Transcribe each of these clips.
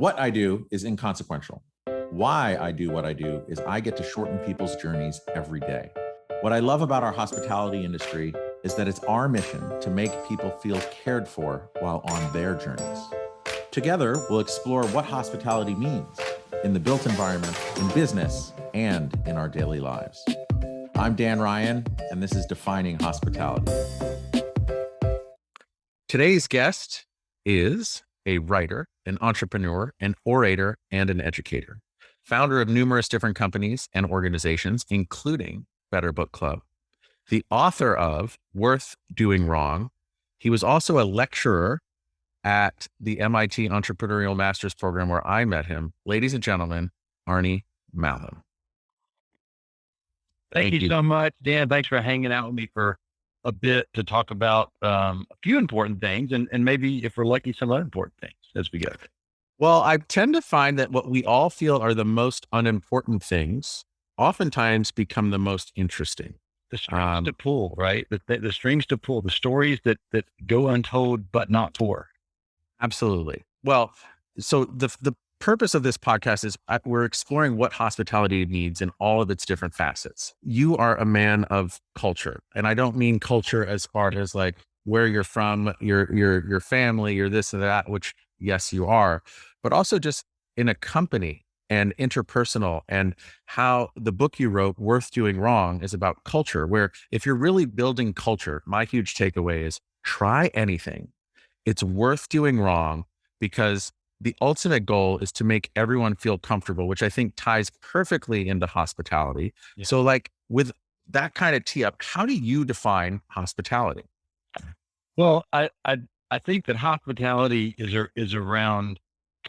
What I do is inconsequential. Why I do what I do is I get to shorten people's journeys every day. What I love about our hospitality industry is that it's our mission to make people feel cared for while on their journeys. Together, we'll explore what hospitality means in the built environment, in business, and in our daily lives. I'm Dan Ryan, and this is Defining Hospitality. Today's guest is a writer, an entrepreneur, an orator, and an educator, founder of numerous different companies and organizations, including Better Book Club, the author of Worth Doing Wrong. He was also a lecturer at the MIT Entrepreneurial Masters Program where I met him. Ladies and gentlemen, Arnie Malham. Thank you so much, Dan. Thanks for hanging out with me for a bit to talk about a few important things and maybe, if we're lucky, some other important things as we go. Well, I tend to find that what we all feel are the most unimportant things oftentimes become the most interesting. The strings to pull, right? The strings to pull, the stories that go untold but not told. Absolutely. Well, so the purpose of this podcast is we're exploring what hospitality needs in all of its different facets. You are a man of culture, and I don't mean culture as far as like where you're from, your family, your this and that, which yes, you are, but also just in a company and interpersonal, and how the book you wrote, Worth Doing Wrong, is about culture, where if you're really building culture, my huge takeaway is try anything. It's worth doing wrong, because the ultimate goal is to make everyone feel comfortable, which I think ties perfectly into hospitality. Yeah. So like with that kind of tee up, how do you define hospitality? Well, I think that hospitality is around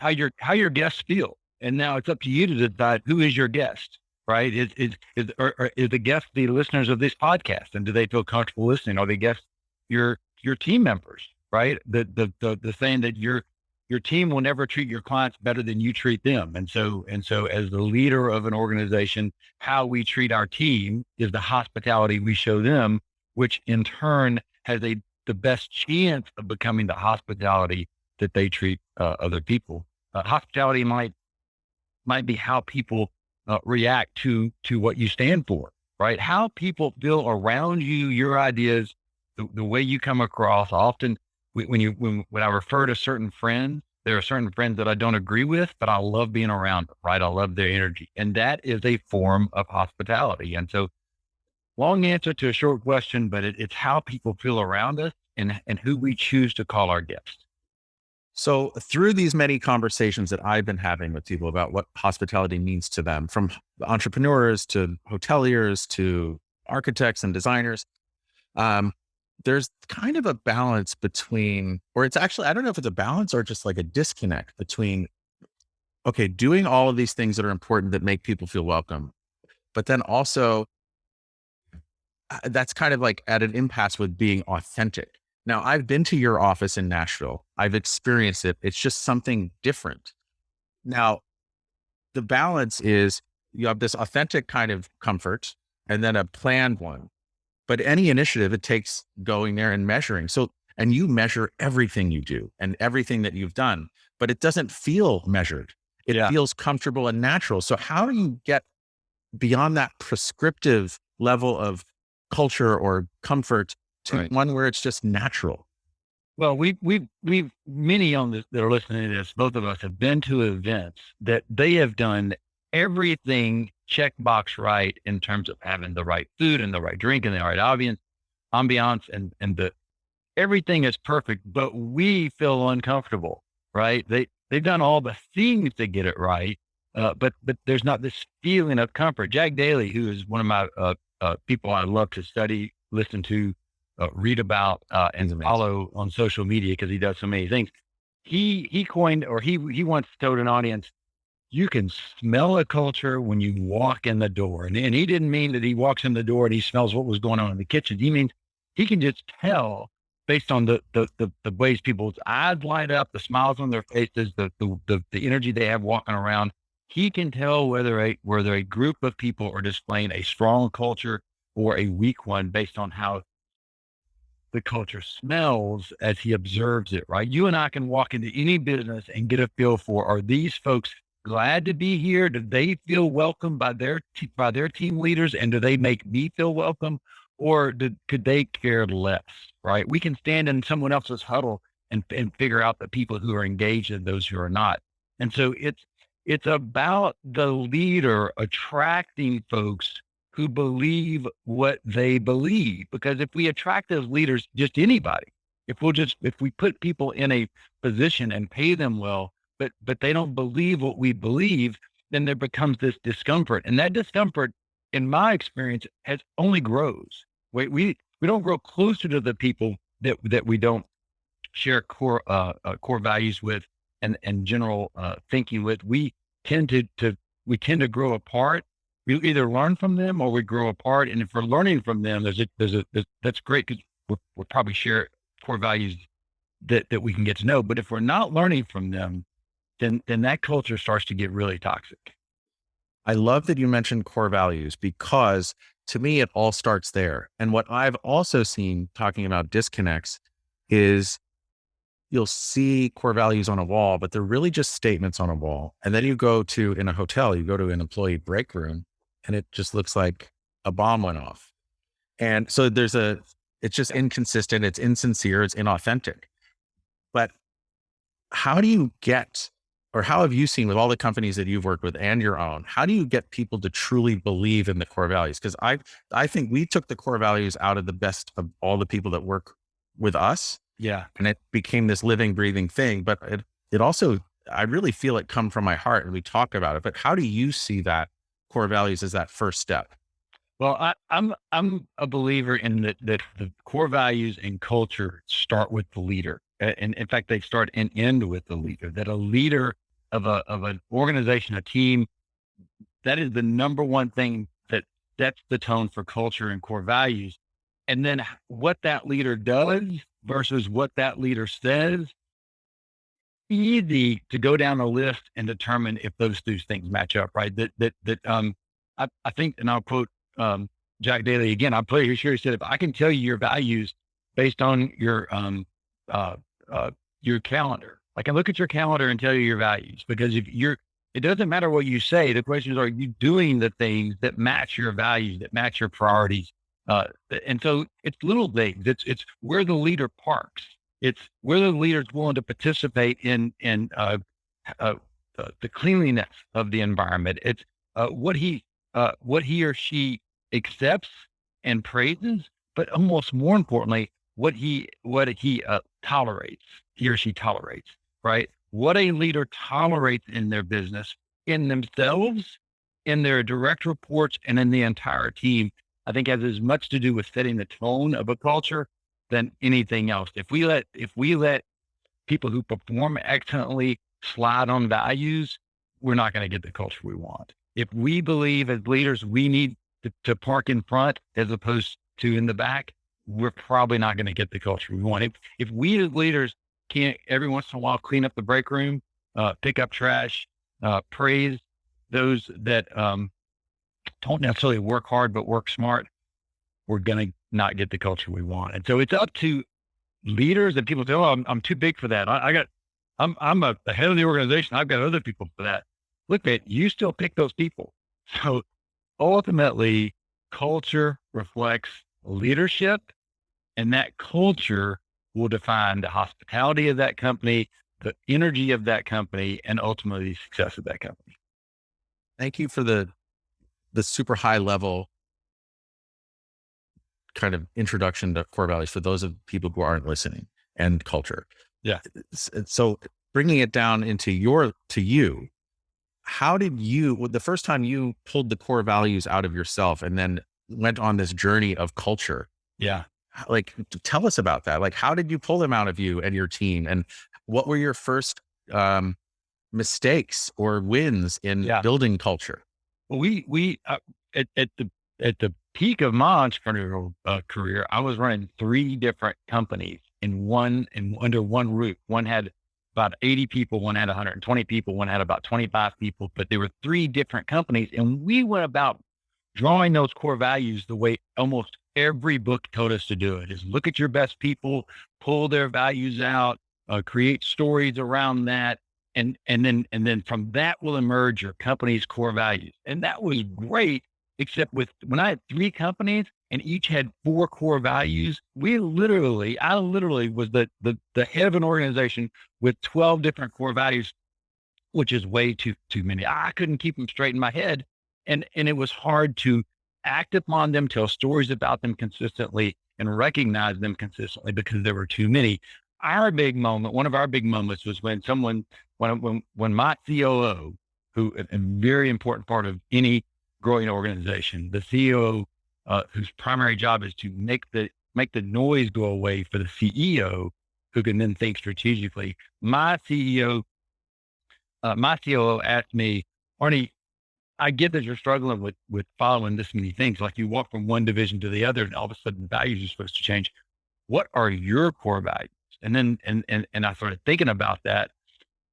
how your guests feel. And now it's up to you to decide who is your guest, right? Is the guest the listeners of this podcast, and do they feel comfortable listening? Are they guests your team members, right? The saying that your team will never treat your clients better than you treat them. And so as the leader of an organization, how we treat our team is the hospitality we show them, which in turn has the best chance of becoming the hospitality that they treat other people. Hospitality might be how people react to what you stand for, right? How people feel around you, your ideas, the way you come across. Often when I refer to certain friends, there are certain friends that I don't agree with, but I love being around them, right? I love their energy. And that is a form of hospitality. And so, long answer to a short question, but it's how people feel around us and who we choose to call our guests. So through these many conversations that I've been having with people about what hospitality means to them, from entrepreneurs to hoteliers to architects and designers, there's kind of a balance between, or it's actually, I don't know if it's a balance or just like a disconnect between, okay, doing all of these things that are important that make people feel welcome, but then also that's kind of like at an impasse with being authentic. Now, I've been to your office in Nashville. I've experienced it. It's just something different. Now, the balance is you have this authentic kind of comfort and then a planned one. But any initiative, it takes going there and measuring. So, and you measure everything you do and everything that you've done, but it doesn't feel measured. It feels comfortable and natural. So how do you get beyond that prescriptive level of culture or comfort to one where it's just natural? Well, we've many on this that are listening to this, both of us have been to events that they have done everything checkbox right in terms of having the right food and the right drink and the right ambiance and everything is perfect, but we feel uncomfortable, right? They've done all the things to get it right, but there's not this feeling of comfort. Jack Daly, who is one of my people I love to study, listen to, read about, and follow on social media because he does so many things. He coined, or he once told an audience, you can smell a culture when you walk in the door. And he didn't mean that he walks in the door and he smells what was going on in the kitchen. He means he can just tell based on the ways people's eyes light up, the smiles on their faces, the energy they have walking around. He can tell whether a group of people are displaying a strong culture or a weak one based on how the culture smells as he observes it, right? You and I can walk into any business and get a feel for, are these folks glad to be here? Do they feel welcome by by their team leaders? And do they make me feel welcome? Or could they care less, right? We can stand in someone else's huddle and figure out the people who are engaged and those who are not. And so it's about the leader attracting folks who believe what they believe. Because if we attract those leaders, just anybody, if we put people in a position and pay them well, but they don't believe what we believe, then there becomes this discomfort. And that discomfort, in my experience, has only grows. We don't grow closer to the people that we don't share core values with and general thinking with. We tend to grow apart. We either learn from them or we grow apart. And if we're learning from them, that's great, because we'll probably share core values that we can get to know. But if we're not learning from them, then that culture starts to get really toxic. I love that you mentioned core values, because to me, it all starts there. And what I've also seen talking about disconnects is you'll see core values on a wall, but they're really just statements on a wall. And then you go to, in a hotel, you go to an employee break room and it just looks like a bomb went off. And so it's just inconsistent, it's insincere, it's inauthentic. But how do you get, or how have you seen with all the companies that you've worked with and your own, how do you get people to truly believe in the core values? Because I think we took the core values out of the best of all the people that work with us. Yeah. And it became this living, breathing thing. But it also, I really feel it come from my heart and we talk about it. But how do you see that core values as that first step? Well, I'm a believer in that the core values and culture start with the leader. And in fact, they start and end with the leader. That a leader of an organization, a team, that is the number one thing that sets the tone for culture and core values. And then what that leader does versus what that leader says, easy to go down a list and determine if those two things match up, right? I think, and I'll quote Jack Daly again. I'll play here. He said, "If I can tell you your values based on your calendar, I can look at your calendar and tell you your values, because it doesn't matter what you say. The question is, are you doing the things that match your values, that match your priorities?" And so it's little things. It's where the leader parks. It's where the leader's willing to participate in the cleanliness of the environment. It's what he or she accepts and praises, but almost more importantly, what he tolerates, he or she tolerates, right? What a leader tolerates in their business, in themselves, in their direct reports, and in the entire team, I think has as much to do with setting the tone of a culture than anything else. If we let people who perform excellently slide on values, we're not going to get the culture we want. If we believe as leaders we need to park in front as opposed to in the back, we're probably not going to get the culture we want. If we as leaders can't every once in a while clean up the break room, pick up trash, praise those that don't necessarily work hard but work smart, we're going to not get the culture we want. And so it's up to leaders. And people say, "Oh, I'm too big for that. I'm the head of the organization. I've got other people for that." Look, man, you still pick those people. So ultimately, culture reflects leadership, and that culture will define the hospitality of that company, the energy of that company, and ultimately the success of that company. Thank you for the super high level kind of introduction to core values for those of people who aren't listening, and culture. Yeah. So bringing it down into you, how did the first time you pulled the core values out of yourself and then went on this journey of culture? Yeah. Like, tell us about that. Like, how did you pull them out of you and your team? And what were your first mistakes or wins in building culture? Well, we at the peak of my entrepreneurial career, I was running 3 different companies under one roof. One had about 80 people, one had 120 people, one had about 25 people, but there were 3 different companies. And we went about drawing those core values the way almost every book told us to do it, is look at your best people, pull their values out, create stories around that. And then from that will emerge your company's core values. And that was great, except when I had 3 companies and each had 4 core values, I literally was the head of an organization with 12 different core values, which is way too many. I couldn't keep them straight in my head. And it was hard to act upon them, tell stories about them consistently, and recognize them consistently because there were too many. One of our big moments was when my COO, who a very important part of any growing organization, the COO, whose primary job is to make the noise go away for the CEO, who can then think strategically. My COO asked me, Arnie, I get that you're struggling with following this many things. Like you walk from one division to the other and all of a sudden values are supposed to change. What are your core values? And then, and I started thinking about that.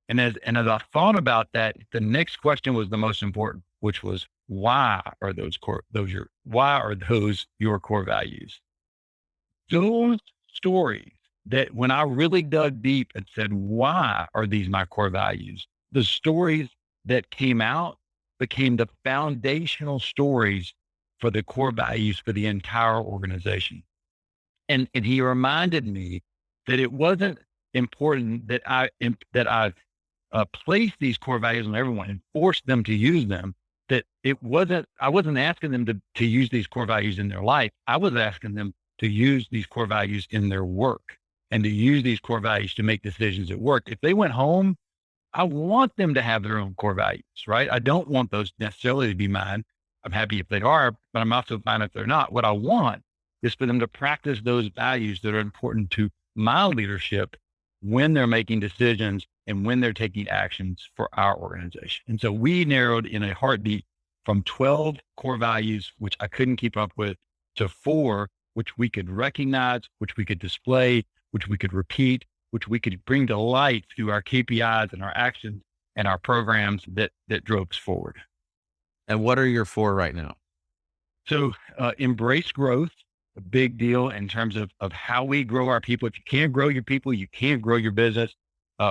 And as I thought about that, the next question was the most important, which was, why are those your core values? Those stories that when I really dug deep and said, why are these my core values? The stories that came out became the foundational stories for the core values for the entire organization. And he reminded me that it wasn't important that I place these core values on everyone and force them to use them. I wasn't asking them to use these core values in their life. I was asking them to use these core values in their work and to use these core values to make decisions at work. If they went home, I want them to have their own core values, right? I don't want those necessarily to be mine. I'm happy if they are, but I'm also fine if they're not. What I want is for them to practice those values that are important to my leadership when they're making decisions and when they're taking actions for our organization. And so we narrowed in a heartbeat from 12 core values, which I couldn't keep up with, to 4, which we could recognize, which we could display, which we could repeat, which we could bring to light through our KPIs and our actions and our programs that drove us forward. And what are your 4 right now? So embrace growth, a big deal in terms of how we grow our people. If you can't grow your people, you can't grow your business.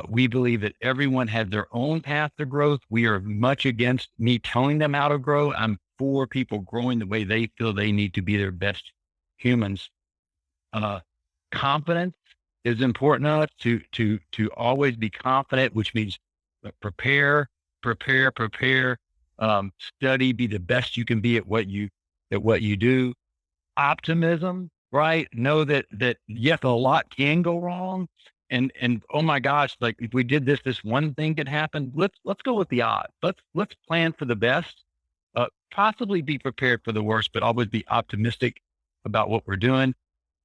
We believe that everyone has their own path to growth. We are much against me telling them how to grow. I'm for people growing the way they feel they need to be their best humans. Confidence is important to us to always be confident, which means prepare, study, be the best you can be at what you do. Optimism, right? Know that yes, a lot can go wrong. And oh my gosh, like if we did this one thing could happen. Let's go with the odds. Let's plan for the best. Possibly be prepared for the worst, but always be optimistic about what we're doing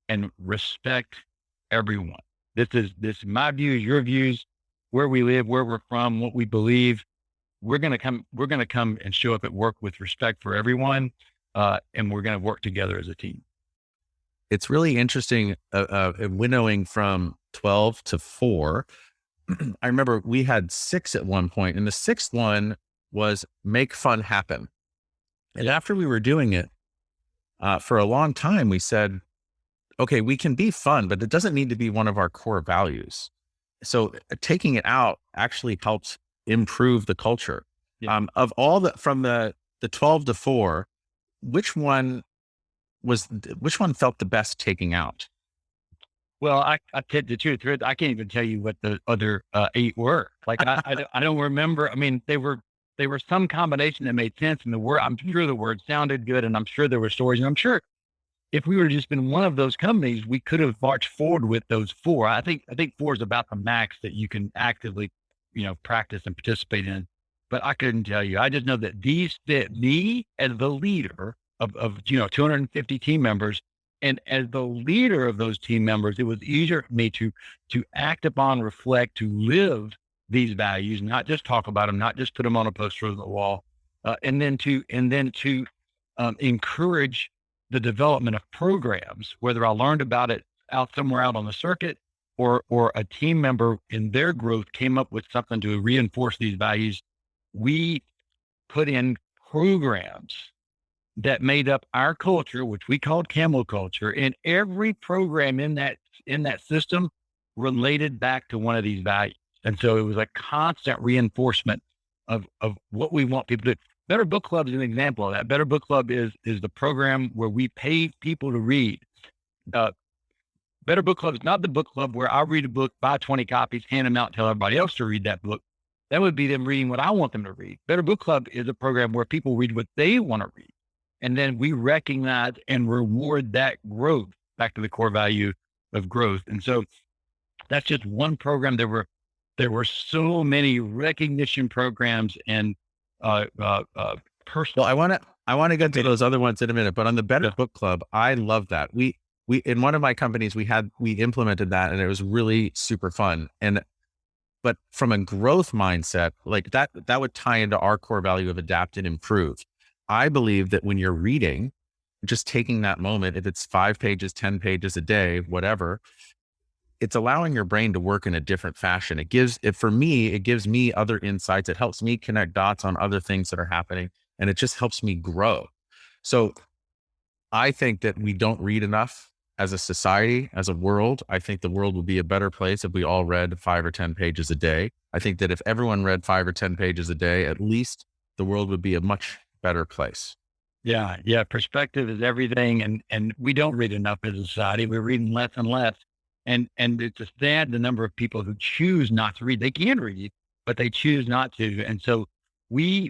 and respect everyone. This is my views, your views, where we live, where we're from, what we believe. We're gonna come and show up at work with respect for everyone, and we're gonna work together as a team. It's really interesting, winnowing from 12 to 4. I remember we had 6 at one point, and the 6th one was make fun happen. And after we were doing it for a long time, we said, okay, we can be fun, but it doesn't need to be one of our core values. So taking it out actually helps improve the culture. Yeah. From the 12 to 4, which one felt the best taking out? Well, I tell the truth, I can't even tell you what the other 8 were. Like I don't remember. I mean, they were some combination that made sense, and I'm sure the word sounded good, and I'm sure there were stories, and I'm sure if we were just been one of those companies, we could have marched forward with those 4. I think 4 is about the max that you can actively, practice and participate in. But I couldn't tell you. I just know that these fit me as the leader of 250 team members. And as the leader of those team members, it was easier for me to act upon, reflect, to live these values, not just talk about them, not just put them on a poster on the wall, and then to encourage the development of programs, whether I learned about it somewhere out on the circuit or a team member in their growth came up with something to reinforce these values. We put in programs that made up our culture, which we called camel culture, and every program in that system related back to one of these values. And so it was a constant reinforcement of what we want people to do. Better Book Club is an example of that. Better Book Club is the program where we pay people to read. Better Book Club is not the book club where I read a book, buy 20 copies, hand them out, tell everybody else to read that book. That would be them reading what I want them to read. Better Book Club is a program where people read what they want to read. And then we recognize and reward that growth, back to the core value of growth. And so that's just one program. There were so many recognition programs and personal. Well, I want to get to those other ones in a minute, but on the Better Book Club, I love that. We in one of my companies, we implemented that, and it was really super fun. But from a growth mindset, like that would tie into our core value of adapt and improve. I believe that when you're reading, just taking that moment, if it's 5 pages, 10 pages a day, whatever, it's allowing your brain to work in a different fashion. It gives me other insights. It helps me connect dots on other things that are happening, and it just helps me grow. So I think that we don't read enough as a society, as a world. I think the world would be a better place if we all read 5 or 10 pages a day. I think that if everyone read 5 or 10 pages a day, at least the world would be a much better place. Yeah. Perspective is everything. And we don't read enough as a society. We're reading less and less. And it's just sad, the number of people who choose not to read. They can read, but they choose not to. And so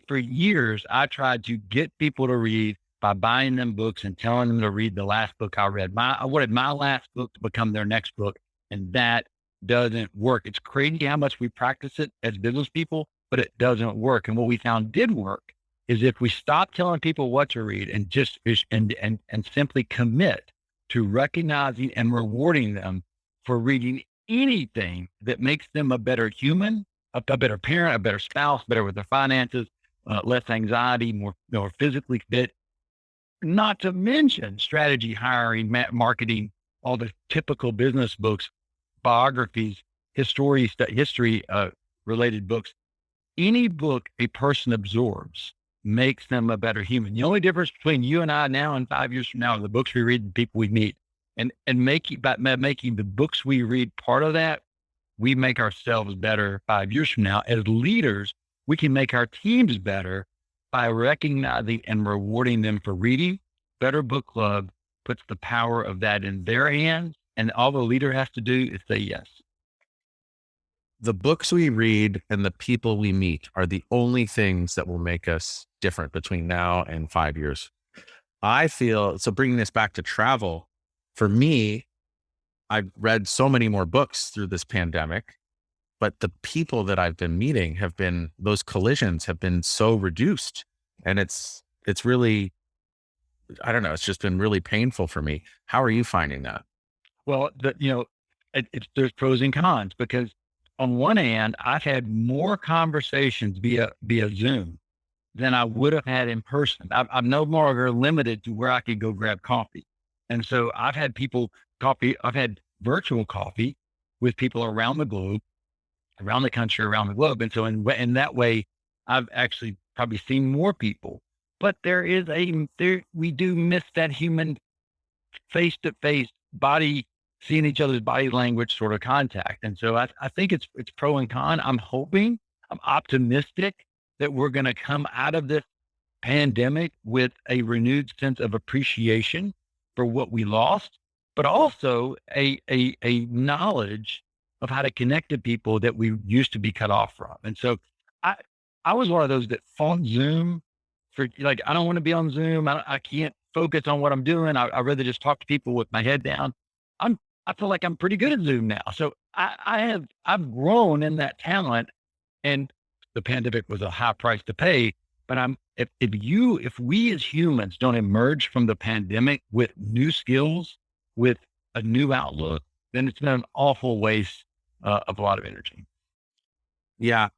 for years, I tried to get people to read by buying them books and telling them to read the last book I read. I wanted my last book to become their next book. And that doesn't work. It's crazy how much we practice it as business people, but it doesn't work. And what we found did work is if we stop telling people what to read and just and simply commit to recognizing and rewarding them for reading anything that makes them a better human, a better parent, a better spouse, better with their finances, less anxiety, more physically fit, not to mention strategy, hiring, marketing, all the typical business books, biographies, history related books. Any book a person absorbs makes them a better human. The only difference between you and I now and 5 years from now are the books we read and people we meet. And making the books we read part of that, we make ourselves better 5 years from now. As leaders, we can make our teams better by recognizing and rewarding them for reading. Better Book Club puts the power of that in their hands, and all the leader has to do is say yes. The books we read and the people we meet are the only things that will make us different between now and 5 years. I feel, so bringing this back to travel, for me, I've read so many more books through this pandemic, but the people that I've been meeting those collisions have been so reduced. And it's really, I don't know, it's just been really painful for me. How are you finding that? Well, there's pros and cons, because on one hand, I've had more conversations via Zoom than I would have had in person. I'm no longer limited to where I could go grab coffee. And so I've had I've had virtual coffee with people around the globe, around the country, around the globe. And so in that way, I've actually probably seen more people, but we do miss that human face-to-face seeing each other's body language sort of contact. And so I think it's pro and con. I'm optimistic that we're going to come out of this pandemic with a renewed sense of appreciation for what we lost, but also a knowledge of how to connect to people that we used to be cut off from. And so I was one of those that fought Zoom for, like, I don't want to be on Zoom. I can't focus on what I'm doing. I'd rather just talk to people with my head down. I feel like I'm pretty good at Zoom now. So I've grown in that talent, and the pandemic was a high price to pay. But if we as humans don't emerge from the pandemic with new skills, with a new outlook, then it's been an awful waste of a lot of energy. Yeah.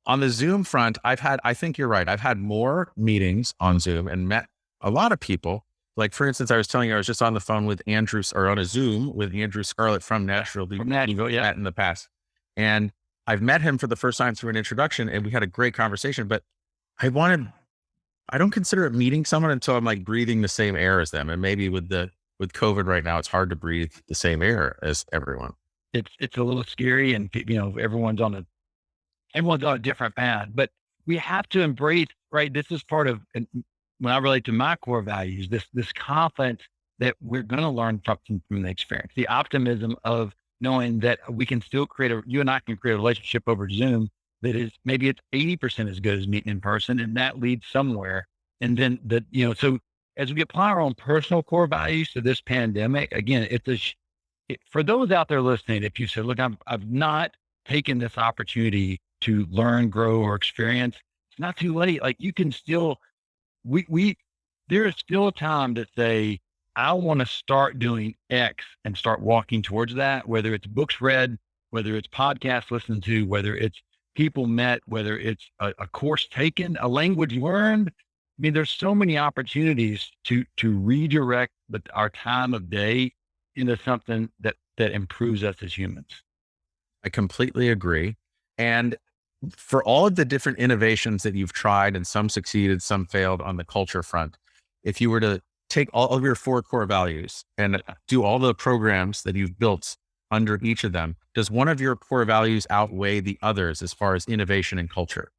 On the Zoom front, I think you're right. I've had more meetings on Zoom and met a lot of people. Like, for instance, I was telling you, I was just on the phone with on a Zoom with Andrew Scarlett from Nashville. From Nashville, yeah. Met in the past. And I've met him for the first time through an introduction, and we had a great conversation, but I I don't consider it meeting someone until I'm like breathing the same air as them. And maybe with COVID right now, it's hard to breathe the same air as everyone. It's a little scary, and everyone's on a different path, but we have to embrace, right? This is part of, and when I relate to my core values, this confidence that we're going to learn from the experience, the optimism of knowing that we can still you and I can create a relationship over Zoom that is, maybe it's 80% as good as meeting in person, and that leads somewhere. And then so as we apply our own personal core values to this pandemic, again, for those out there listening, if you said, look, I've not taken this opportunity to learn, grow, or experience, it's not too late. Like, you can still, there is still a time to say, I want to start doing X and start walking towards that, whether it's books read, whether it's podcasts listened to, whether it's people met, whether it's a course taken, a language learned. I mean, there's so many opportunities to redirect our time of day into something that improves us as humans. I completely agree. And for all of the different innovations that you've tried, and some succeeded, some failed on the culture front, if you were to take all of your 4 core values and do all the programs that you've built under each of them, does one of your core values outweigh the others as far as innovation and culture?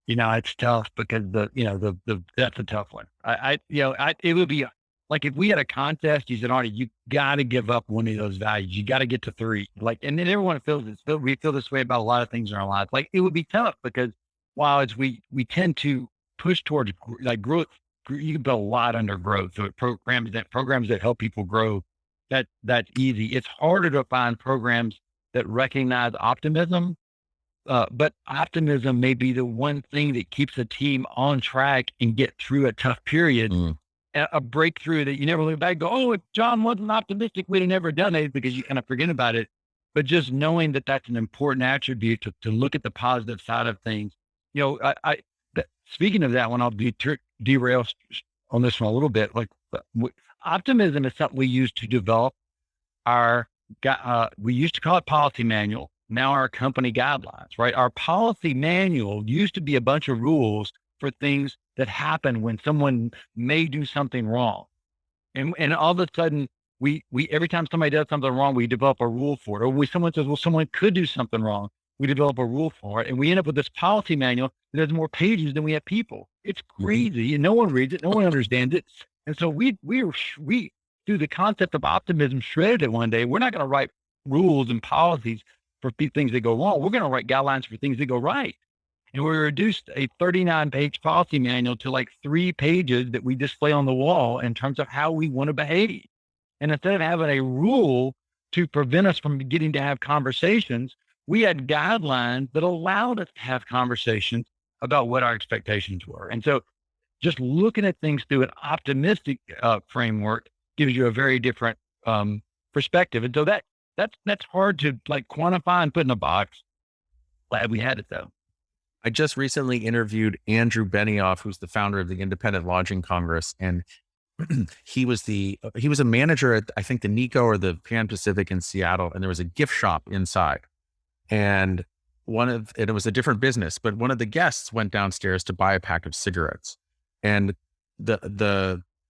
It's tough because that's a tough one. It would be like, if we had a contest, you said, Arnie, you got to give up one of those values. You got to get to 3. And then everyone feels this. We feel this way about a lot of things in our lives. Like, it would be tough because while we tend to push towards growth, you can build a lot under growth. So programs that help people grow, that's easy. It's harder to find programs that recognize optimism. But optimism may be the one thing that keeps a team on track and get through a tough period. A breakthrough that you never look back and go, oh, if John wasn't optimistic, we'd have never done it, because you kind of forget about it. But just knowing that that's an important attribute to look at the positive side of things. Speaking of that one, I'll derail on this one a little bit. Optimism is something we use to develop we used to call it policy manual. Now our company guidelines, right? Our policy manual used to be a bunch of rules for things that happen when someone may do something wrong. And all of a sudden, we every time somebody does something wrong, we develop a rule for it. Or when someone says, well, someone could do something wrong, we develop a rule for it. And we end up with this policy manual that has more pages than we have people. It's crazy. And no one reads it. No one understands it. And so we through the concept of optimism, shredded it one day. We're not going to write rules and policies for things that go wrong. We're going to write guidelines for things that go right. And we reduced a 39-page policy manual to like 3 pages that we display on the wall in terms of how we want to behave. And instead of having a rule to prevent us from getting to have conversations, we had guidelines that allowed us to have conversations about what our expectations were. And so just looking at things through an optimistic framework gives you a very different perspective. And so that's hard to quantify and put in a box. Glad we had it though. I just recently interviewed Andrew Benioff, who's the founder of the Independent Lodging Congress. And he was a manager at, I think, the Nico or the Pan Pacific in Seattle. And there was a gift shop inside, and it was a different business, but one of the guests went downstairs to buy a pack of cigarettes, and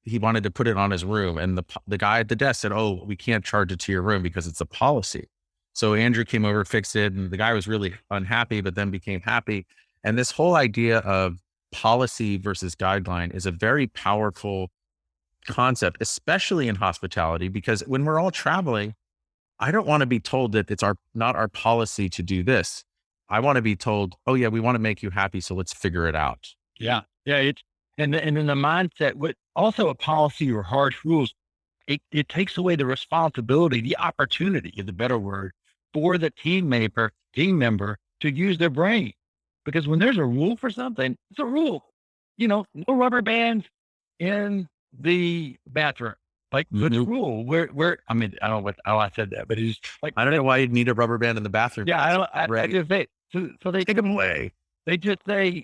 he wanted to put it on his room. And the guy at the desk said, oh, we can't charge it to your room because it's a policy. So Andrew came over, fixed it. And the guy was really unhappy, but then became happy. And this whole idea of policy versus guideline is a very powerful concept, especially in hospitality, because when we're all traveling, I don't want to be told that it's not our policy to do this. I want to be told, oh yeah, we want to make you happy, so let's figure it out. Yeah. And then the mindset, what also a policy or harsh rules, it takes away the responsibility, the opportunity is a better word, for the team member to use their brain. Because when there's a rule for something, it's a rule. No rubber bands in the bathroom. Good rule. I don't know how I said that, but it's I don't know why you'd need a rubber band in the bathroom. Yeah, I just say so they take them away. They just say,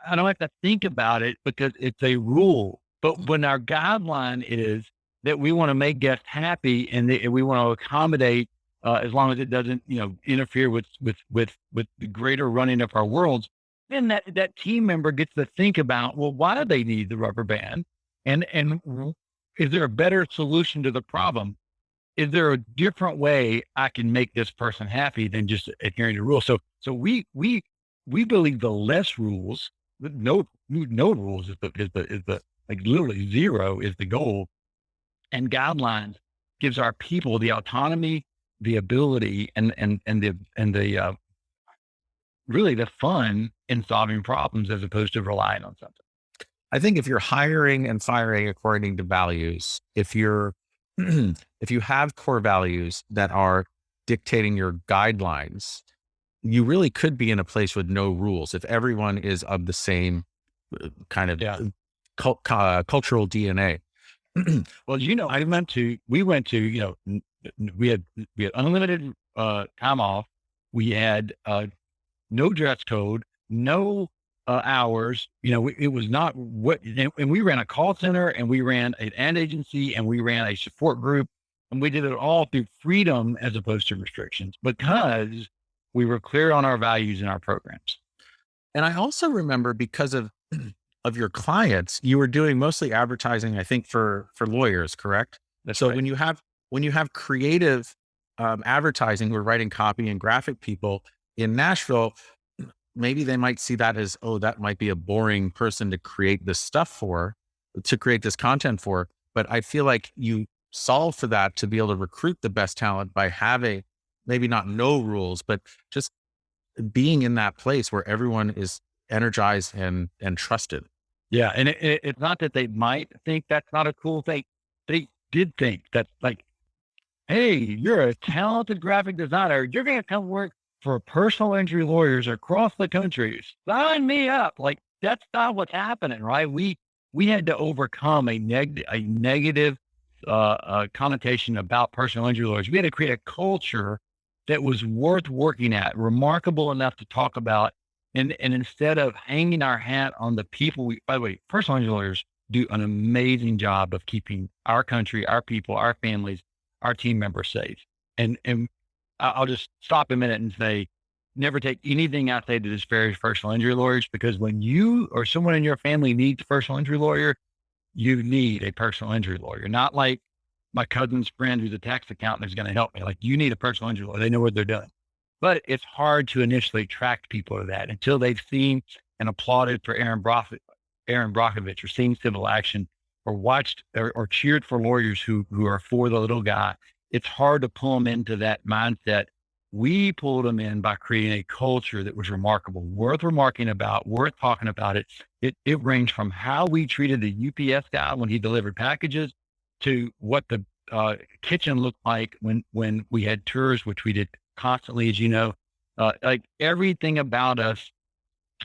I don't have to think about it because it's a rule. But when our guideline is that we want to make guests happy and we want to accommodate, as long as it doesn't, interfere with the greater running of our worlds, then that team member gets to think about, well, why do they need the rubber band? And is there a better solution to the problem? Is there a different way I can make this person happy than just adhering to rules? So we believe the less rules, no rules is the like literally zero is the goal. And guidelines gives our people the autonomy, the ability, and the really the fun in solving problems as opposed to relying on something. I think if you're hiring and firing according to values, if you're if you have core values that are dictating your guidelines, you really could be in a place with no rules if everyone is of the same kind of cultural DNA. Well, we went to, we had unlimited time off. We had no dress code, no hours. It was not and we ran a call center, and we ran an ad agency, and we ran a support group, and we did it all through freedom as opposed to restrictions, because we were clear on our values and our programs. And I also remember, because of your clients, you were doing mostly advertising, I think, for lawyers, correct? That's so right. when you have creative advertising, we're writing copy and graphic people in Nashville, maybe they might see that as, oh, that might be a boring person to create this content for. But I feel like you solve for that to be able to recruit the best talent by having maybe not no rules, but just being in that place where everyone is energized and trusted. Yeah. And it's not that they might think that's not a cool thing. They did think that's like, hey, you're a talented graphic designer. You're going to come work for personal injury lawyers across the country. Sign me up. Like, that's not what's happening, right? We had to overcome a negative connotation about personal injury lawyers. We had to create a culture that was worth working at, remarkable enough to talk about. And instead of hanging our hat on the people, by the way, personal injury lawyers do an amazing job of keeping our country, our people, our families, our team members safe. And I'll just stop a minute and say, never take anything I say to disparage personal injury lawyers, because when you or someone in your family needs a personal injury lawyer, you need a personal injury lawyer. Not like my cousin's friend who's a tax accountant is going to help me. Like, you need a personal injury lawyer. They know what they're doing. But it's hard to initially attract people to that until they've seen and applauded for Aaron Brockovich, or seen Civil Action, or watched or cheered for lawyers who are for the little guy. It's hard to pull them into that mindset. We pulled them in by creating a culture that was remarkable, worth remarking about, worth talking about it. It ranged from how we treated the UPS guy when he delivered packages, to what the kitchen looked like when we had tours, which we did constantly, as you know. Like, everything about us,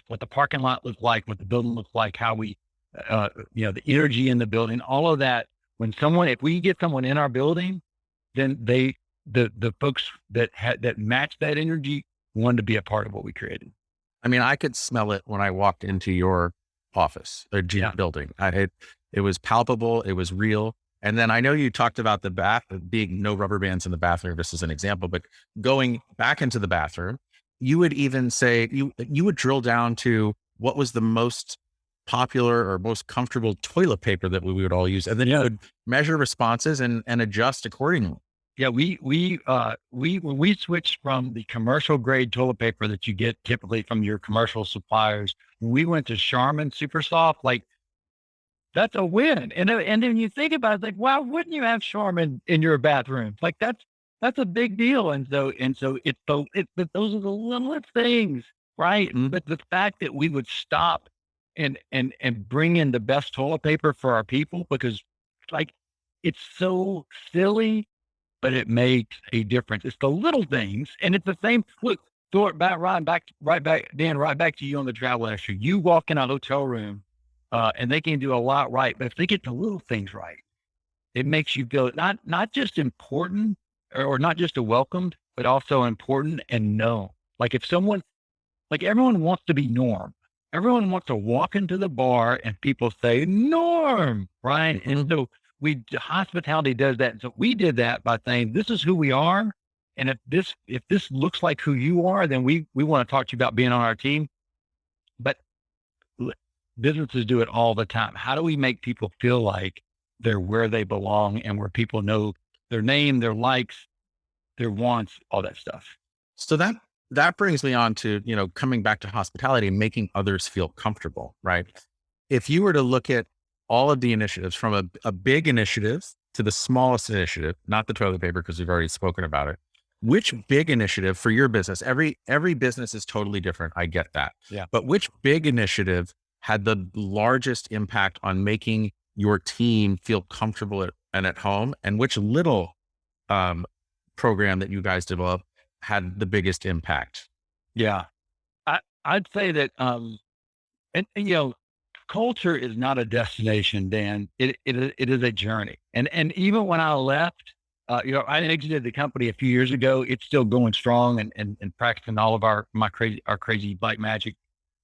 what the parking lot looked like, what the building looked like, how we, the energy in the building, all of that. If we get someone in our building, then the folks that matched that energy wanted to be a part of what we created. I mean, I could smell it when I walked into your office or building. It was palpable. It was real. And then I know you talked about the bath being no rubber bands in the bathroom, just as an example, but going back into the bathroom, you would even say, you would drill down to what was the most popular or most comfortable toilet paper that we would all use. And then you would measure responses and adjust accordingly. Yeah, when we switched from the commercial grade toilet paper that you get typically from your commercial suppliers, when we went to Charmin Super Soft, like, that's a win. And then you think about it, like, why wouldn't you have Charmin in your bathroom? Like, that's a big deal. And so those are the littlest things, right? Mm-hmm. But the fact that we would stop and bring in the best toilet paper for our people, because, like, it's so silly, but it makes a difference. It's the little things, and it's the same. Look, throw it back, right back to you on the travel issue. You walk in a hotel room, and they can do a lot right, but if they get the little things right, it makes you feel not just important or not just welcomed, but also important and known. Like, if someone, like, everyone wants to be Norm. Everyone wants to walk into the bar and people say Norm, right? Mm-hmm. And so hospitality does that. And so we did that by saying, this is who we are. And if this looks like who you are, then we want to talk to you about being on our team. but businesses do it all the time. How do we make people feel like they're where they belong and where people know their name, their likes, their wants, all that stuff? So that brings me on to, coming back to hospitality and making others feel comfortable, right? If you were to look at all of the initiatives from a big initiative to the smallest initiative, not the toilet paper, because we've already spoken about it, which big initiative for your business, every business is totally different. I get that. Yeah. But which big initiative had the largest impact on making your team feel comfortable and at home? And which little program that you guys developed had the biggest impact? Yeah. I'd say that, and culture is not a destination, Dan. It is a journey. And even when I left, I exited the company a few years ago. It's still going strong and practicing all of our crazy black magic.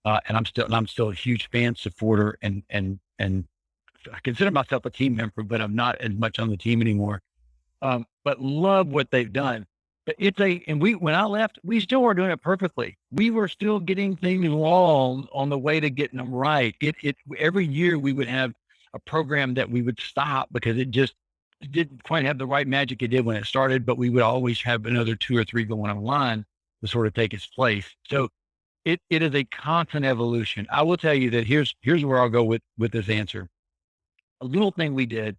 And I'm still a huge fan, supporter, and I consider myself a team member, but I'm not as much on the team anymore. But love what they've done. But when I left, we still were doing it perfectly. We were still getting things wrong on the way to getting them right. Every year we would have a program that we would stop because it just didn't quite have the right magic it did when it started, but we would always have another 2 or 3 going online to sort of take its place. So it is a constant evolution. I will tell you that here's where I'll go with this answer. A little thing we did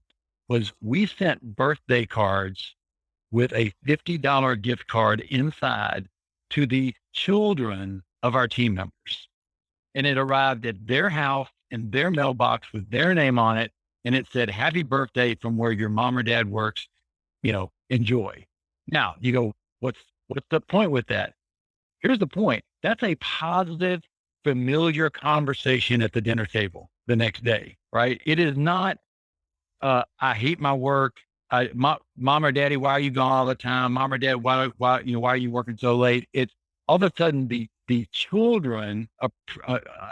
was we sent birthday cards with a $50 gift card inside to the children of our team members. And it arrived at their house in their mailbox with their name on it. And it said, "Happy birthday from where your mom or dad works, enjoy." Now you go, what's the point with that? Here's the point. That's a positive, familiar conversation at the dinner table the next day, right? It is not, I hate my work. Mom or daddy, why are you gone all the time? Mom or dad, why are you working so late? It's all of a sudden the children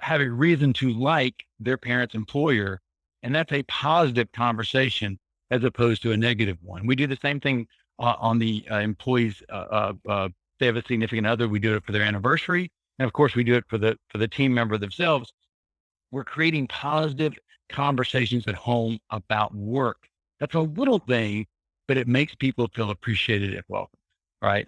have a reason to like their parent's employer. And that's a positive conversation as opposed to a negative one. We do the same thing on the employees. They have a significant other. We do it for their anniversary. And of course we do it for the team member themselves. We're creating positive conversations at home about work. That's a little thing, but it makes people feel appreciated and welcome, right?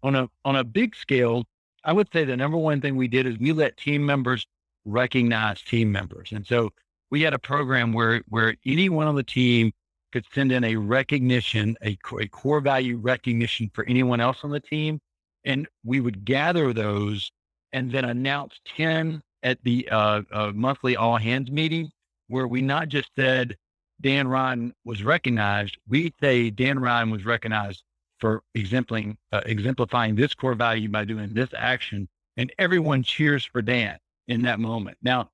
On a big scale, I would say the number one thing we did is we let team members recognize team members. And so we had a program where anyone on the team could send in a recognition, a core value recognition for anyone else on the team. And we would gather those and then announce 10 at the monthly all hands meeting, where we not just said Dan Ryan was recognized, we say Dan Ryan was recognized for exemplifying this core value by doing this action, and everyone cheers for Dan in that moment. Now,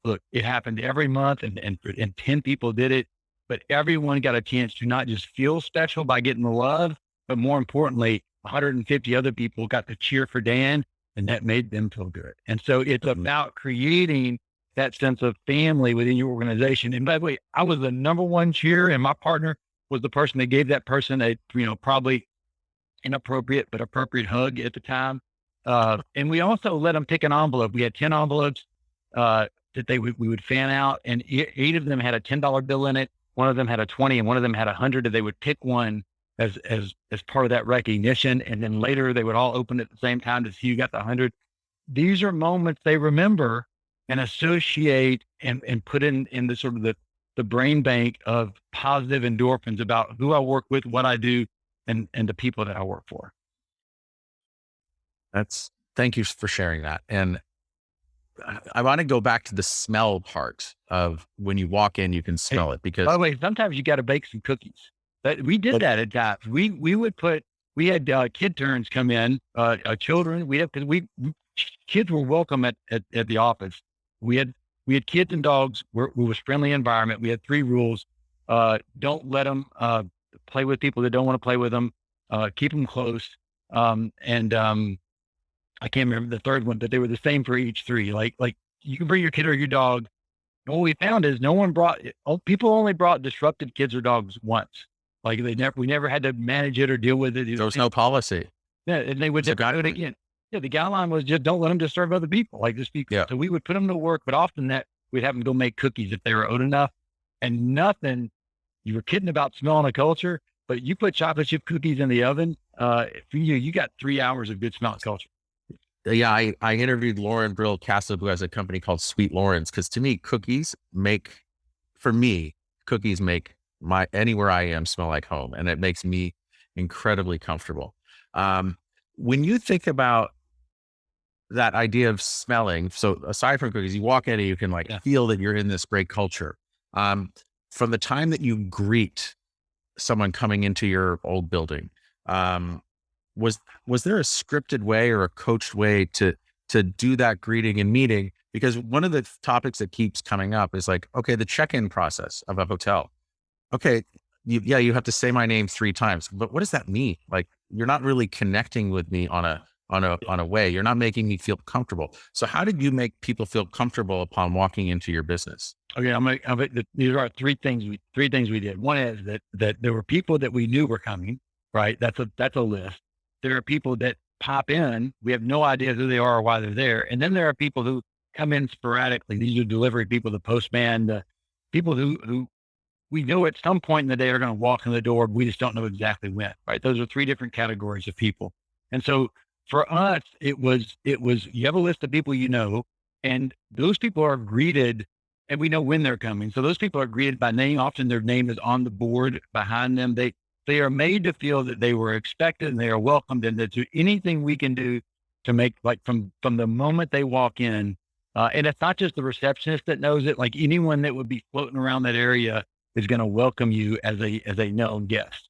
look, it happened every month and 10 people did it, but everyone got a chance to not just feel special by getting the love, but more importantly, 150 other people got to cheer for Dan, and that made them feel good. And so it's about creating that sense of family within your organization. And by the way, I was the number one cheer, and my partner was the person that gave that person a, probably inappropriate, but appropriate hug at the time. And we also let them pick an envelope. We had 10 envelopes that we would fan out, and 8 of them had a $10 bill in it. One of them had a 20, and one of them had 100. And they would pick one as part of that recognition. And then later they would all open at the same time to see who got the 100. These are moments they remember and associate and put in the sort of the brain bank of positive endorphins about who I work with, what I do, and the people that I work for. Thank you for sharing that. And I want to go back to the smell part of when you walk in, you can smell it, because by the way, sometimes you got to bake some cookies. We did that at times. We had kid turns come in, children. Kids were welcome at the office. We had kids and dogs. It was friendly environment. We had 3 rules. Don't let them play with people that don't want to play with them. Keep them close. And I can't remember the third one, but they were the same for each 3. Like you can bring your kid or your dog. And what we found is people only brought disrupted kids or dogs once. Like we never had to manage it or deal with it. There was no policy. Yeah, and they would never do it again. Yeah, the guideline was just don't let them disturb other people. Like just be. Yeah. So we would put them to work, but often that we'd have them go make cookies if they were old enough, and nothing. You were kidding about smelling a culture, but you put chocolate chip cookies in the oven. You got 3 hours of good smelling culture. Yeah, I interviewed Lauren Brill Castle, who has a company called Sweet Lauren's, because to me, cookies make my anywhere I am smell like home, and it makes me incredibly comfortable. When you think about that idea of smelling, so aside from cookies, you walk in and you can feel that you're in this great culture. From the time that you greet someone coming into your old building, was there a scripted way or a coached way to do that greeting and meeting? Because one of the topics that keeps coming up is okay, the check-in process of a hotel. Okay, you have to say my name 3 times, but what does that mean? You're not really connecting with me on a way. You're not making me feel comfortable. So how did you make people feel comfortable upon walking into your business? Okay, these are three things we did. One is that there were people that we knew were coming, right? That's a list. There are people that pop in. We have no idea who they are or why they're there. And then there are people who come in sporadically. These are delivery people, the postman, the people who we know at some point in the day are going to walk in the door. We just don't know exactly when, right? Those are 3 different categories of people. And so for us, it was, you have a list of people, and those people are greeted and we know when they're coming. So those people are greeted by name. Often their name is on the board behind them. They are made to feel that they were expected and they are welcomed, and that anything we can do to make from the moment they walk in. And it's not just the receptionist that knows it, anyone that would be floating around that area is going to welcome you as a known guest.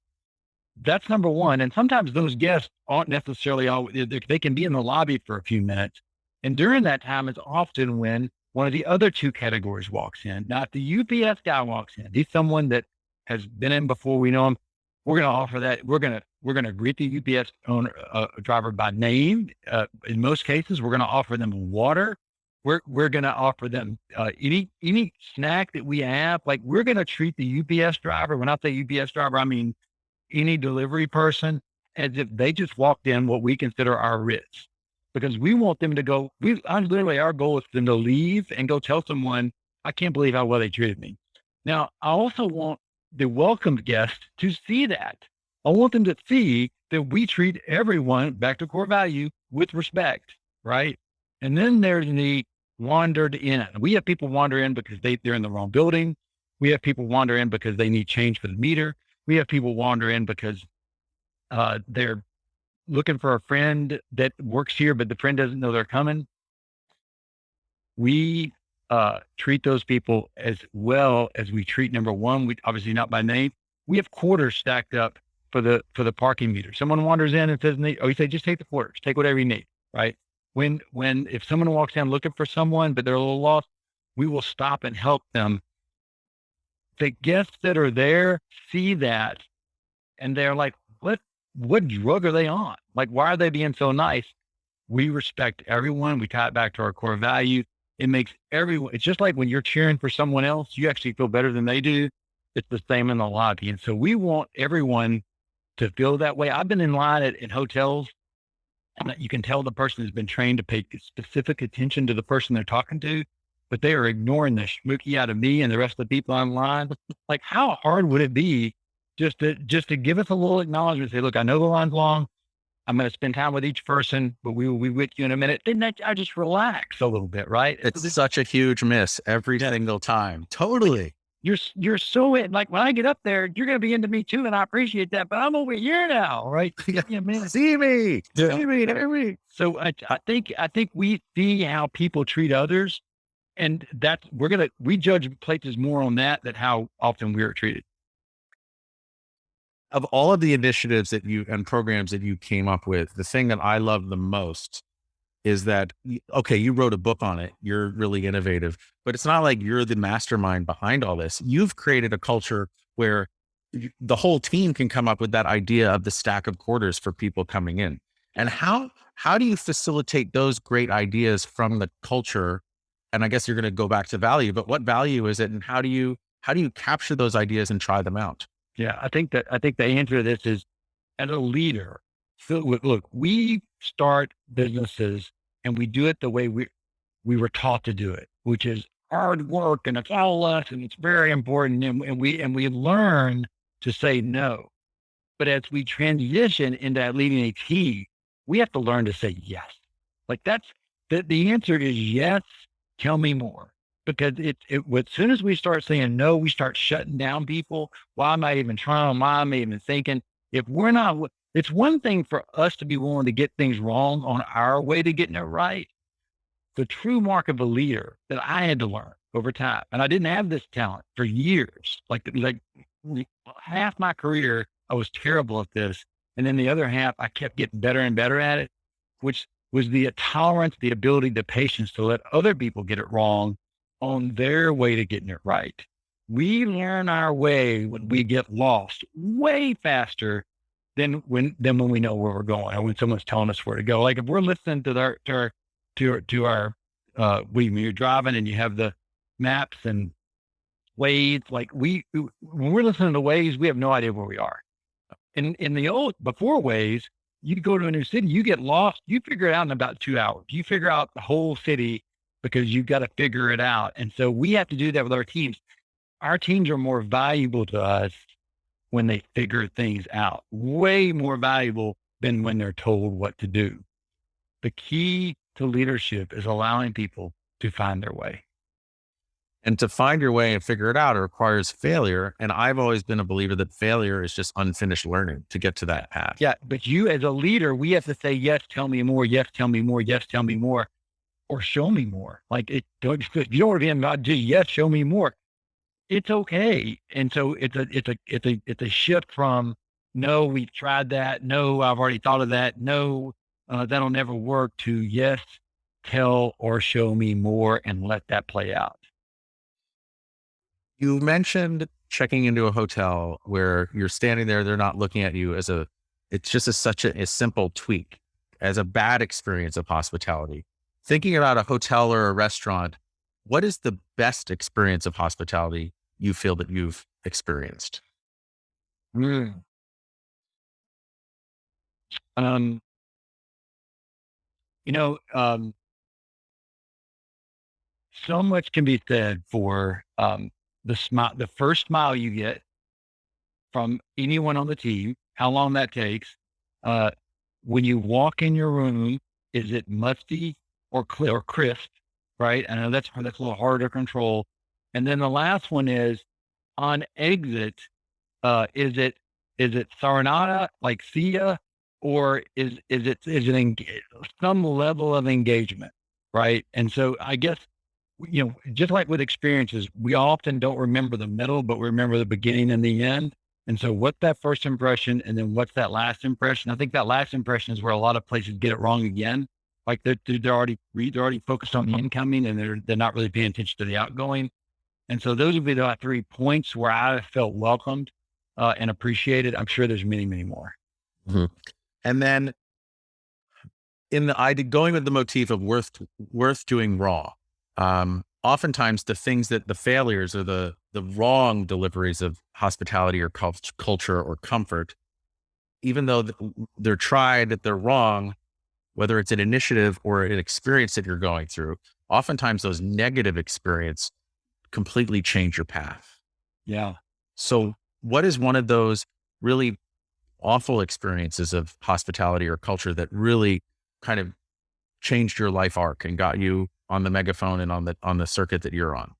That's number one. And sometimes those guests aren't necessarily they can be in the lobby for a few minutes. And during that time is often when one of the other 2 categories walks in. Now, if the UPS guy walks in, he's someone that has been in before, we know him. We're going to offer that. We're going to greet the UPS owner, driver by name. In most cases, we're going to offer them water. We're going to offer them any snack that we have. We're going to treat the UPS driver. When I say UPS driver, I mean any delivery person, as if they just walked in what we consider our Ritz, because we want them to go. Our goal is for them to leave and go tell someone, I can't believe how well they treated me. Now, I also want the welcomed guest to see that. I want them to see that we treat everyone, back to core value, with respect, right? And then there's the wandered in. We have people wander in because they're in the wrong building. We have people wander in because they need change for the meter. We have people wander in because they're looking for a friend that works here, but the friend doesn't know they're coming. We treat those people as well as we treat number one. We obviously not by name. We have quarters stacked up for the parking meter. Someone wanders in and says, you say, just take the quarters, take whatever you need, right? If someone walks in looking for someone, but they're a little lost, we will stop and help them. The guests that are there see that, and they're like, what drug are they on? Why are they being so nice? We respect everyone. We tie it back to our core value. It makes everyone, it's just like when you're cheering for someone else, you actually feel better than they do. It's the same in the lobby. And so we want everyone to feel that way. I've been in line in hotels, and you can tell the person has been trained to pay specific attention to the person they're talking to, but they are ignoring the schmooky out of me and the rest of the people online. How hard would it be just to give us a little acknowledgement, say, look, I know the line's long. I'm going to spend time with each person, but we will be with you in a minute. Then I just relax a little bit, right? It's such a huge miss every single time. Totally. You're so in, when I get up there, you're going to be into me too. And I appreciate that, but I'm over here now, right? Yeah, man. See me. So I think we see how people treat others, and we judge places more on that than how often we are treated. Of all of the initiatives and programs that you came up with, the thing that I love the most is that, okay, you wrote a book on it. You're really innovative, but it's not like you're the mastermind behind all this. You've created a culture where the whole team can come up with that idea of the stack of quarters for people coming in. And how do you facilitate those great ideas from the culture? And I guess you're going to go back to value, but what value is it? And how do you capture those ideas and try them out? Yeah, I think the answer to this is, as a leader, So look, we start businesses and we do it the way we were taught to do it, which is hard work and it's all us and it's very important. And we learn to say no. But as we transition into leading a team, we have to learn to say yes. Like that's the answer is yes. Tell me more. Because as soon as we start saying no, we start shutting down people. Why am I even trying? Why am I even thinking? If we're not, it's one thing for us to be willing to get things wrong on our way to getting it right. The true mark of a leader that I had to learn over time, and I didn't have this talent for years. Like half my career, I was terrible at this, and then the other half, I kept getting better and better at it, which was the tolerance, the ability, the patience to let other people get it wrong on their way to getting it right. We learn our way when we get lost way faster than when we know where we're going or when someone's telling us where to go. Like if we're listening to our when you're driving and you have the maps and Waze, like when we're listening to Waze, we have no idea where we are. In the old before Waze, you go to a new city, you get lost, you figure it out in about 2 hours. You figure out the whole city because you've got to figure it out. And so we have to do that with our teams. Our teams are more valuable to us when they figure things out, way more valuable than when they're told what to do. The key to leadership is allowing people to find their way. And to find your way and figure it out, it requires failure. And I've always been a believer that failure is just unfinished learning to get to that path. Yeah. But you as a leader, we have to say, yes, tell me more. Yes, tell me more. Yes, tell me more. Or show me more. Like you don't want to be about, gee, yes, show me more. It's okay. And so it's a shift from, no, we've tried that. No, I've already thought of that. No, that'll never work, to yes, tell or show me more and let that play out. You mentioned checking into a hotel where you're standing there, they're not looking at you it's just such a simple tweak as a bad experience of hospitality. Thinking about a hotel or a restaurant, what is the best experience of hospitality you feel that you've experienced? Mm. Um, you know, so much can be said for the first smile you get from anyone on the team, how long that takes. Uh, when you walk in your room, is it musty or clear or crisp? Right. I know that's a little harder to control. And then the last one is on exit. Is it Saranada, like see ya, or some level of engagement, right? And so I guess just like with experiences, we often don't remember the middle, but we remember the beginning and the end. And so what's that first impression, and then what's that last impression? I think that last impression is where a lot of places get it wrong again. Like they're already focused on the incoming, and they're not really paying attention to the outgoing. And so those would be the 3 points where I felt welcomed and appreciated. I'm sure there's many, many more. Mm-hmm. And then going with the motif of worth doing raw. Oftentimes the failures or the wrong deliveries of hospitality or culture or comfort, even though they're tried, they're wrong, whether it's an initiative or an experience that you're going through, oftentimes those negative experience completely change your path. Yeah. So what is one of those really awful experiences of hospitality or culture that really kind of changed your life arc and got you on the megaphone and on the circuit that you're on?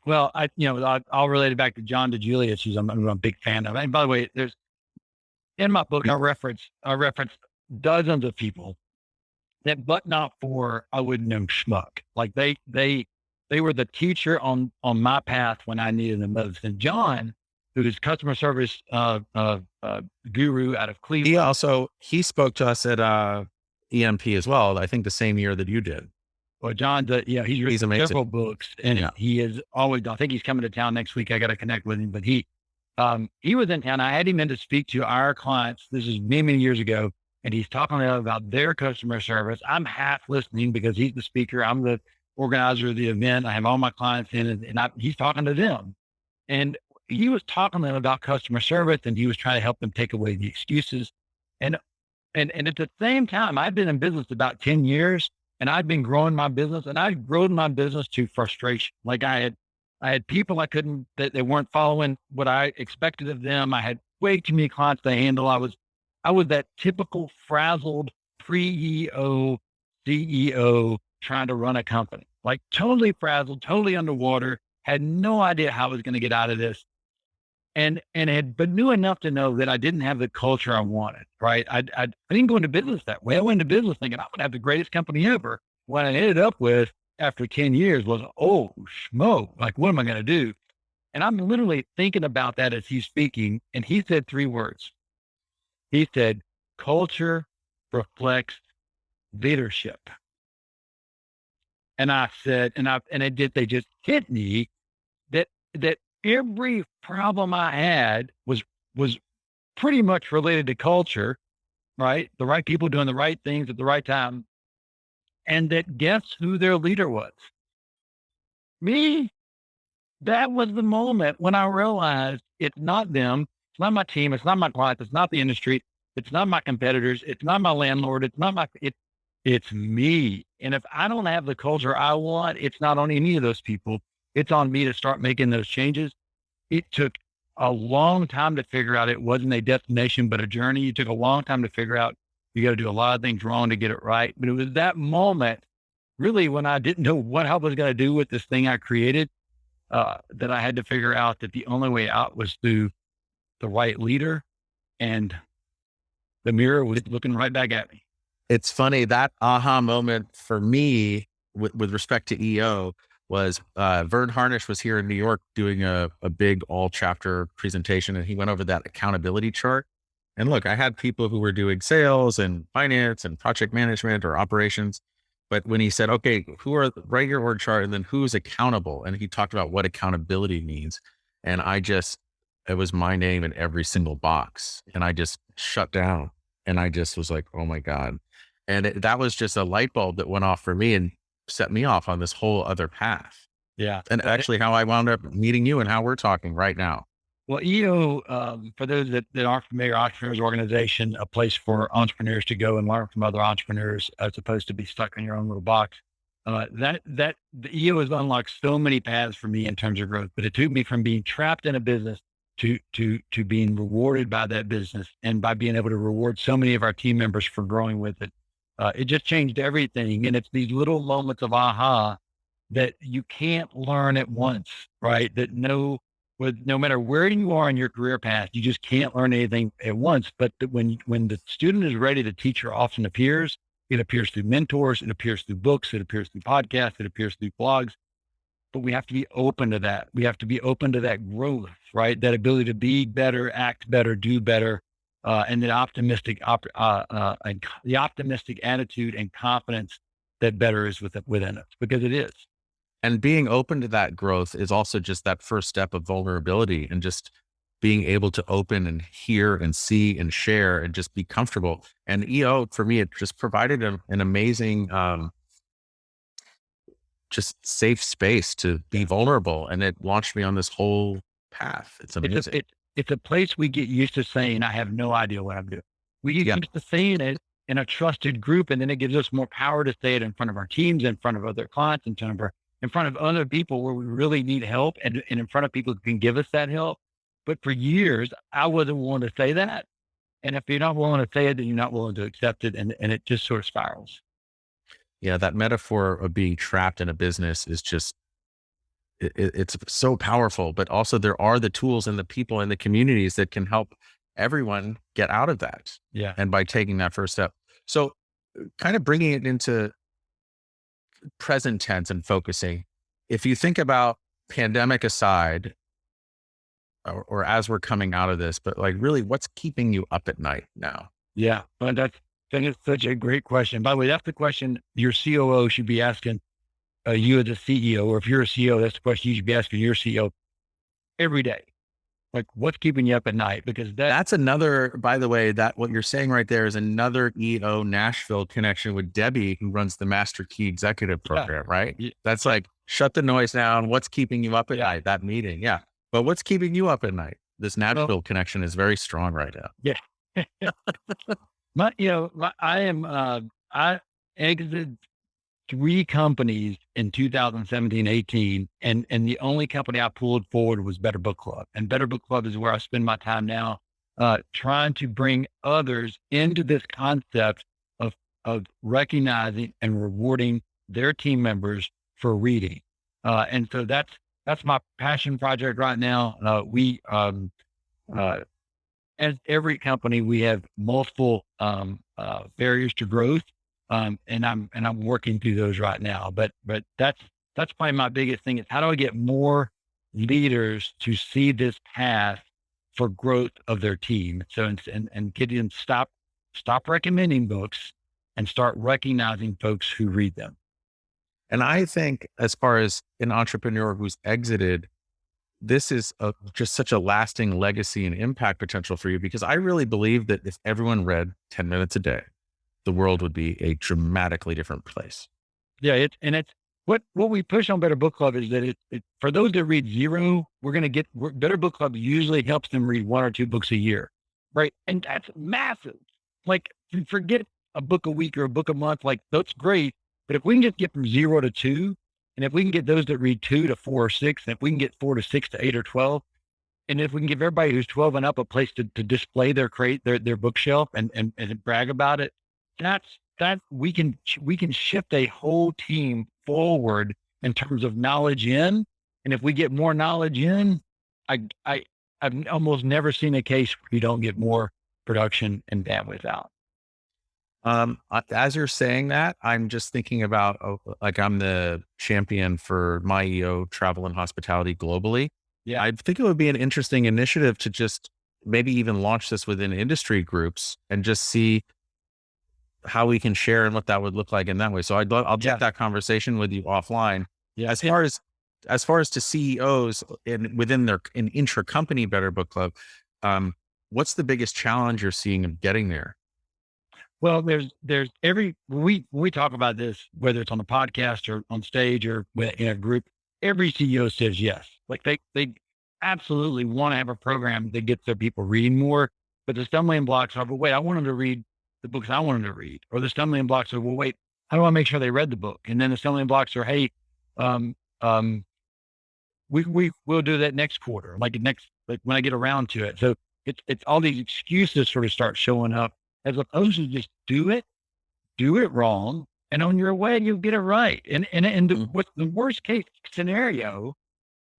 Well, I'll relate it back to John DeJulius, who's I'm a big fan of. And by the way, there's in my book, I reference dozens of people that, but not for, I wouldn't know, schmuck. Like they were the teacher on my path when I needed them most. And John, who is customer service guru out of Cleveland. He spoke to us at EMP as well. I think the same year that you did. Well, John, he's written several books, and he is always, I think he's coming to town next week. I got to connect with him, but he was in town. I had him in to speak to our clients. This is many, many years ago. And he's talking about their customer service. I'm half listening because he's the speaker. I'm the organizer of the event. I have all my clients in, and he's talking to them. And he was talking to them about customer service, and he was trying to help them take away the excuses. And And at the same time, I've been in business about 10 years and I've been growing my business, and I've grown my business to frustration. Like I had people I couldn't, that they weren't following what I expected of them. I had way too many clients to handle. I was that typical frazzled pre-EO CEO trying to run a company, like totally frazzled, totally underwater, had no idea how I was going to get out of this. But knew enough to know that I didn't have the culture I wanted, right? I didn't go into business that way. I went into business thinking I'm going to have the greatest company ever. What I ended up with after 10 years was, oh, smoke, like, what am I going to do? And I'm literally thinking about that as he's speaking. And he said 3 words. He said, culture reflects leadership. And I said, they just hit me that every problem I had was pretty much related to culture, right? The right people doing the right things at the right time. And that, guess who their leader was? Me. That was the moment when I realized it's not them, it's not my team, it's not my clients, it's not the industry, it's not my competitors, it's not my landlord, it's me. And if I don't have the culture I want, it's not on any of those people. It's on me to start making those changes. It took a long time to figure out it wasn't a destination, but a journey. It took a long time to figure out you got to do a lot of things wrong to get it right. But it was that moment, really, when I didn't know what I was going to do with this thing I created, that I had to figure out that the only way out was through the right leader, and the mirror was looking right back at me. It's funny, that aha moment for me with respect to EO was Vern Harnish was here in New York doing a big all chapter presentation, and he went over that accountability chart. And look, I had people who were doing sales and finance and project management or operations. But when he said, okay, write your org chart and then who's accountable? And he talked about what accountability means. And it was my name in every single box. And I just shut down, and I just was like, oh my God. And that was just a light bulb that went off for me and set me off on this whole other path. Yeah. And actually how I wound up meeting you and how we're talking right now. Well, EO, for those that aren't familiar, Entrepreneurs Organization, a place for entrepreneurs to go and learn from other entrepreneurs as opposed to be stuck in your own little box. The EO has unlocked so many paths for me in terms of growth, but it took me from being trapped in a business to being rewarded by that business, and by being able to reward so many of our team members for growing with it. It just changed everything. And it's these little moments of aha that you can't learn at once, right? That no matter where you are in your career path, you just can't learn anything at once. But when the student is ready, the teacher often appears. It appears through mentors, it appears through books, it appears through podcasts, it appears through blogs. But we have to be open to that. We have to be open to that growth, right? That ability to be better, act better, do better, and the optimistic attitude and confidence that better is within us, because it is. And being open to that growth is also just that first step of vulnerability, and just being able to open and hear and see and share and just be comfortable. And EO, for me, it just provided an amazing, just safe space to be vulnerable. And it launched me on this whole path. It's amazing. It's a place we get used to saying, I have no idea what I'm doing. We get used to saying it in a trusted group, and then it gives us more power to say it in front of our teams, in front of other clients, in front of other people where we really need help, and in front of people who can give us that help. But for years, I wasn't willing to say that. And if you're not willing to say it, then you're not willing to accept it. And it just sort of spirals. Yeah. That metaphor of being trapped in a business is just, it's so powerful, but also there are the tools and the people and the communities that can help everyone get out of that. Yeah. And by taking that first step. So kind of bringing it into present tense and focusing, if you think about pandemic aside, or as we're coming out of this, but like really what's keeping you up at night now? Yeah. But that is such a great question. By the way, that's the question your COO should be asking you as a CEO, or if you're a CEO, that's the question you should be asking your CEO every day. Like, what's keeping you up at night? Because that's another, by the way, that what you're saying right there is another EO Nashville connection with Debbie, who runs the Master Key Executive Program, right? Yeah. That's like, shut the noise down. What's keeping you up at night? That meeting. Yeah. But what's keeping you up at night? This Nashville connection is very strong right now. Yeah. I exited 3 companies in 2017, 18, and the only company I pulled forward was Better Book Club. And Better Book Club is where I spend my time now, trying to bring others into this concept of recognizing and rewarding their team members for reading. And so that's my passion project right now. As every company, we have multiple barriers to growth, and I'm working through those right now. But that's probably my biggest thing is how do I get more leaders to see this path for growth of their team? So and get them stop recommending books and start recognizing folks who read them. And I think as far as an entrepreneur who's exited, this is just such a lasting legacy and impact potential for you, because I really believe that if everyone read 10 minutes a day, the world would be a dramatically different place. Yeah, it's what we push on Better Book Club is that it for those that read zero, Better Book Club usually helps them read 1 or 2 books a year, right? And that's massive. Like, forget a book a week or a book a month. Like, that's great, but if we can just get from 0 to 2, and if we can get those that read 2 to 4 or 6, and if we can get 4 to 6 to 8 or 12, and if we can give everybody who's 12 and up a place to display their bookshelf and brag about it, that we can shift a whole team forward in terms of knowledge in. And if we get more knowledge in, I've almost never seen a case where you don't get more production and bandwidth out. As you're saying that, I'm just thinking about, like, I'm the champion for my EO travel and hospitality globally. Yeah. I think it would be an interesting initiative to just maybe even launch this within industry groups and just see how we can share and what that would look like in that way. So I'll take that conversation with you offline. Yeah. As far as to CEOs within an intra-company Better Book Club, what's the biggest challenge you're seeing of getting there? Well, when we talk about this, whether it's on the podcast or on stage or in a group, every CEO says yes. Like they absolutely want to have a program that gets their people reading more, but the stumbling blocks are, but wait, I want them to read the books I want them to read. Or the stumbling blocks are, well, wait, how do I make sure they read the book? And then the stumbling blocks are, hey, we'll do that next quarter, like when I get around to it. So it's all these excuses sort of start showing up, as opposed to just do it wrong, and on your way you'll get it right. And what's the worst case scenario,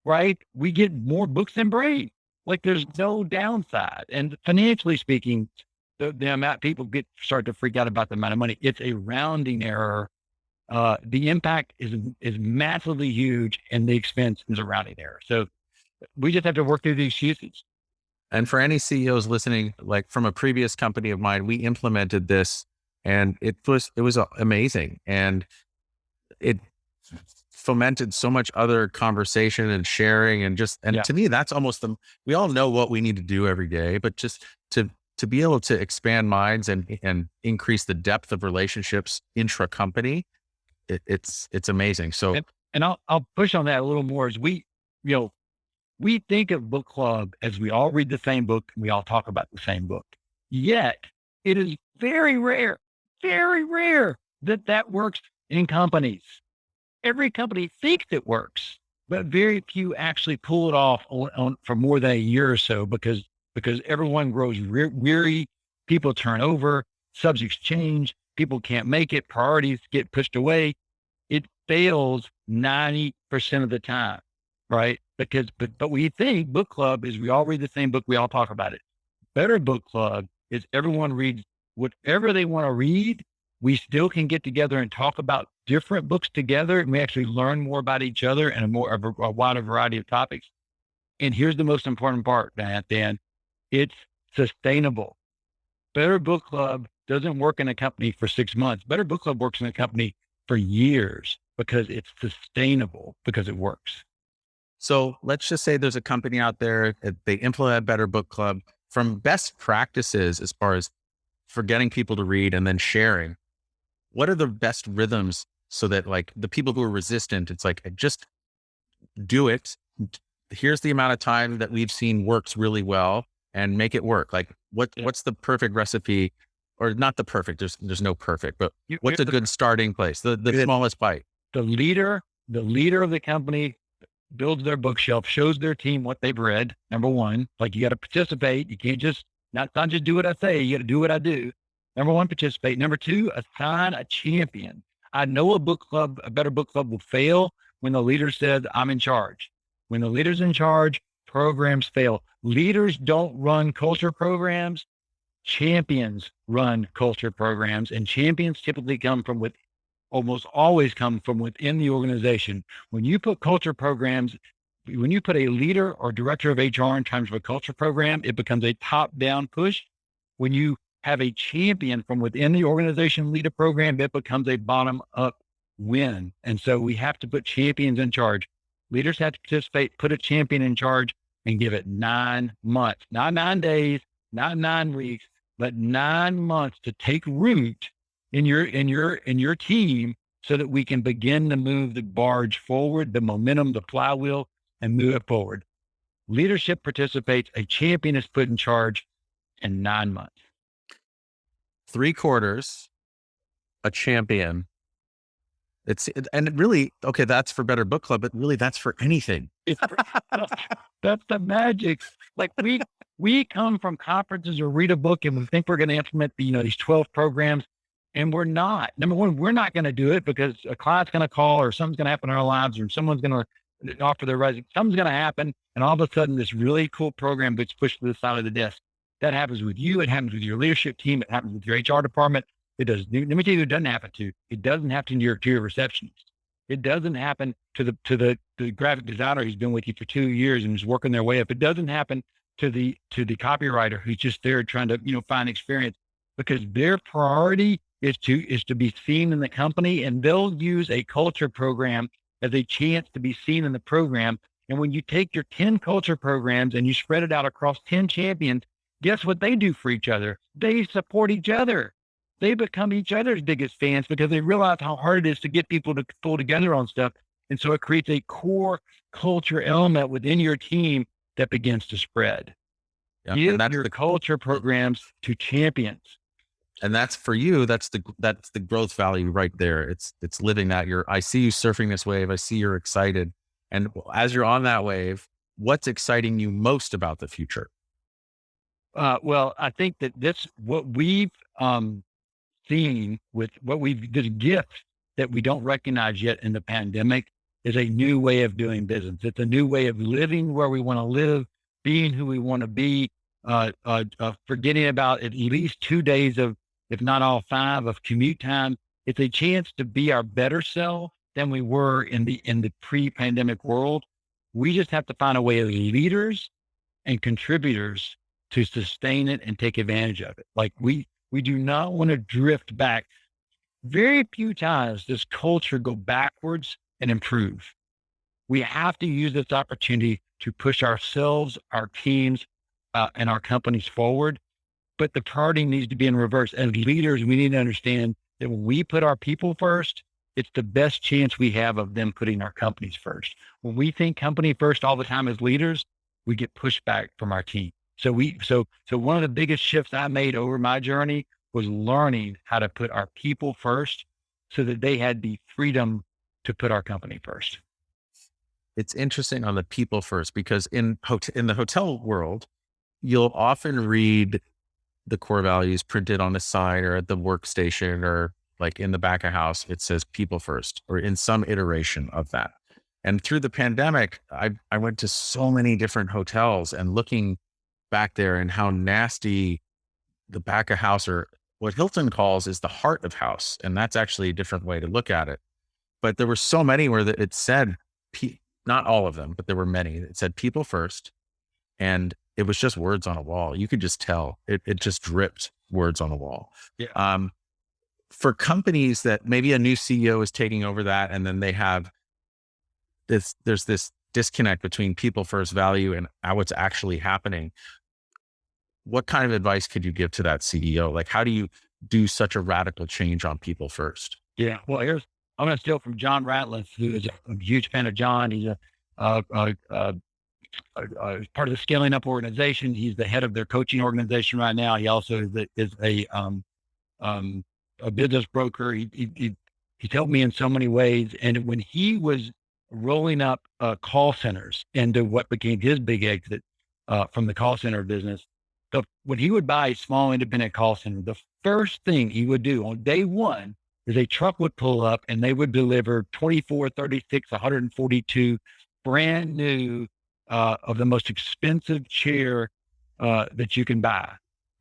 right? We get more books than brain. Like, there's no downside. And financially speaking, the amount people start to freak out about the amount of money, it's a rounding error. The impact is massively huge, and the expense is a rounding error. So we just have to work through these excuses. And for any CEOs listening, like from a previous company of mine, we implemented this, and it was amazing, and it fomented so much other conversation and sharing, and to me, that's almost we all know what we need to do every day, but just to be able to expand minds and increase the depth of relationships intra-company, it's amazing. So, and I'll push on that a little more. As we think of book club as we all read the same book and we all talk about the same book. Yet it is very rare that works in companies. Every company thinks it works, but very few actually pull it off on for more than a year or so, because everyone grows weary, people turn over, subjects change, people can't make it, priorities get pushed away. It fails 90% of the time, right? But we think book club is we all read the same book, we all talk about it. Better Book Club is everyone reads whatever they want to read. We still can get together and talk about different books together, and we actually learn more about each other and a wider variety of topics. And here's the most important part, Dan. It's sustainable. Better Book Club doesn't work in a company for 6 months. Better Book Club works in a company for years because it's sustainable, because it works. So let's just say there's a company out there that they implement Better Book Club. From best practices as far as for getting people to read and then sharing, what are the best rhythms so that, like, the people who are resistant, it's like, just do it. Here's the amount of time that we've seen works really well, and make it work. Like, what's the perfect recipe or not the perfect, there's no perfect, but You- what's a good starting place? The Good. smallest bite. The leader of the company builds their bookshelf, shows their team what they've read. Number one, like you got to participate. You can't just not just do what I say. You got to do what I do. Number one, participate. Number two, assign a champion. I know a better book club will fail when the leader says, I'm in charge. When the leader's in charge, programs fail. Leaders don't run culture programs. Champions run culture programs, and champions typically almost always come from within the organization. When you put culture programs, when you put a leader or director of HR in terms of a culture program, it becomes a top-down push. When you have a champion from within the organization lead a program, it becomes a bottom-up win. And so we have to put champions in charge. Leaders have to participate, put a champion in charge, and give it 9 months, not 9 days, not 9 weeks, but 9 months to take root in your team, so that we can begin to move the barge forward, the momentum, the flywheel, and move it forward. Leadership participates, a champion is put in charge in 9 months. 3/4, a champion. And it really, okay, that's for Better Book Club, but really that's for anything. That's the magic. Like we come from conferences or read a book and we think we're going to implement these 12 programs, and we're not. Number one, we're not going to do it because a client's going to call, or something's going to happen in our lives, or someone's going to offer their resume. Something's going to happen, and all of a sudden this really cool program gets pushed to the side of the desk. That happens with you. It happens with your leadership team. It happens with your HR department. It does. Let me tell you who it doesn't happen to. It doesn't happen to your receptionist. It doesn't happen to the graphic designer who's been with you for 2 years and is working their way up. It doesn't happen to the copywriter who's just there trying to find experience, because their priority is to be seen in the company, and they'll use a culture program as a chance to be seen in the program. And when you take your 10 culture programs and you spread it out across 10 champions, guess what they do for each other? They support each other. They become each other's biggest fans because they realize how hard it is to get people to pull together on stuff. And so it creates a core culture element within your team that begins to spread. Yeah, Give and that's your the culture programs to champions. And that's for you. That's the growth value right there. It's living that. I see you surfing this wave. I see you're excited. And as you're on that wave, what's exciting you most about the future? Well, I think that what we've seen with this gift that we don't recognize yet in the pandemic is a new way of doing business. It's a new way of living where we want to live, being who we want to be, forgetting about at least 2 days of, if not all 5, of commute time. It's a chance to be our better self than we were in the pre-pandemic world. We just have to find a way as leaders and contributors to sustain it and take advantage of it. Like we do not want to drift back. Very few times does culture go backwards and improve. We have to use this opportunity to push ourselves, our teams, and our companies forward. But the priority needs to be in reverse. As leaders, we need to understand that when we put our people first, it's the best chance we have of them putting our companies first. When we think company first all the time as leaders, we get pushback from our team. So one of the biggest shifts I made over my journey was learning how to put our people first so that they had the freedom to put our company first. It's interesting on the people first, because in the hotel world, you'll often read the core values printed on the sign or at the workstation, or like in the back of house, it says people first, or in some iteration of that. And through the pandemic, I went to so many different hotels, and looking back there and how nasty the back of house, or what Hilton calls is the heart of house. And that's actually a different way to look at it. But there were so many where it said, not all of them, but there were many. It said people first. And it was just words on a wall. You could just tell it just dripped words on a wall. Yeah. For companies that maybe a new CEO is taking over that, and then they have there's this disconnect between people first value and what's actually happening. What kind of advice could you give to that CEO? Like, how do you do such a radical change on people first? Yeah. Well, I'm going to steal from John Ratliff, who is a huge fan of John. He's part of the Scaling Up organization. He's the head of their coaching organization right now. He also is a a business broker. He's helped me in so many ways. And when he was rolling up call centers into what became his big exit from the call center business, when he would buy a small independent call center, the first thing he would do on day one is a truck would pull up and they would deliver 24, 36, 142 brand new of the most expensive chair that you can buy,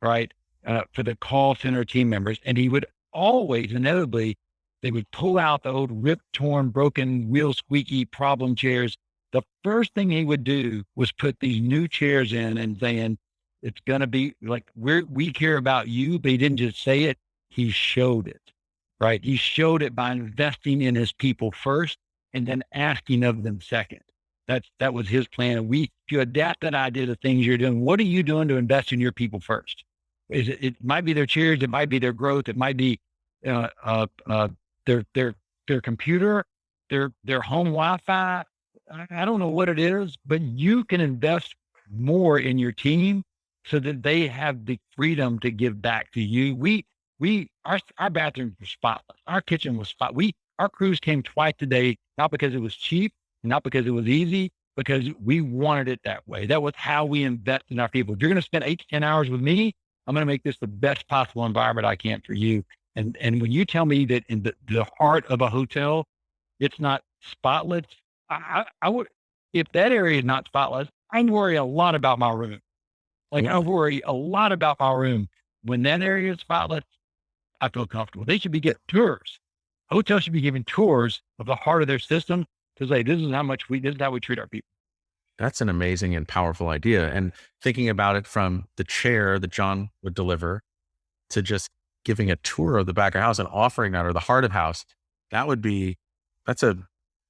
right? For the call center team members. And he would always, inevitably, they would pull out the old ripped, torn, broken, wheel squeaky problem chairs. The first thing he would do was put these new chairs in and saying, it's going to be like, we care about you, but he didn't just say it, he showed it, right? He showed it by investing in his people first and then asking of them second. That was his plan. And if you adapt that idea to things you're doing, what are you doing to invest in your people first? It might be their chairs, it might be their growth, it might be their computer, their home Wi-Fi. I don't know what it is, but you can invest more in your team so that they have the freedom to give back to you. Our bathrooms were spotless. Our kitchen was spotless. Our crews came twice a day, not because it was cheap, not because it was easy, because we wanted it that way. That was how we invest in our people. If you're going to spend 8 to 10 hours with me, I'm going to make this the best possible environment I can for you. And when you tell me that in the heart of a hotel, it's not spotless, I would, if that area is not spotless, I worry a lot about my room. I worry a lot about my room. When that area is spotless, I feel comfortable. They should be getting tours. Hotels should be giving tours of the heart of their system to say, this is how we treat our people. That's an amazing and powerful idea. And thinking about it from the chair that John would deliver to just giving a tour of the back of house and offering that, or the heart of house, that's an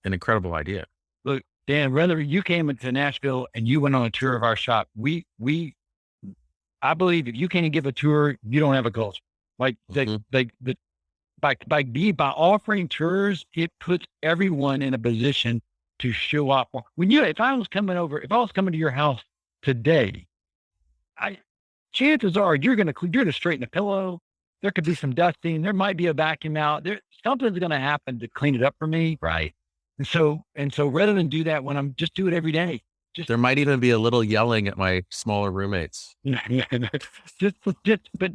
incredible idea. Look, Dan, whether you came into Nashville and you went on a tour of our shop, I believe if you can't give a tour, you don't have a culture. By offering tours, it puts everyone in a position to show up. If I was coming to your house today, chances are you're going to straighten the pillow. There could be some dusting. There might be a vacuum out there. Something's going to happen to clean it up for me. Right. And so rather than do that just do it every day. There might even be a little yelling at my smaller roommates. But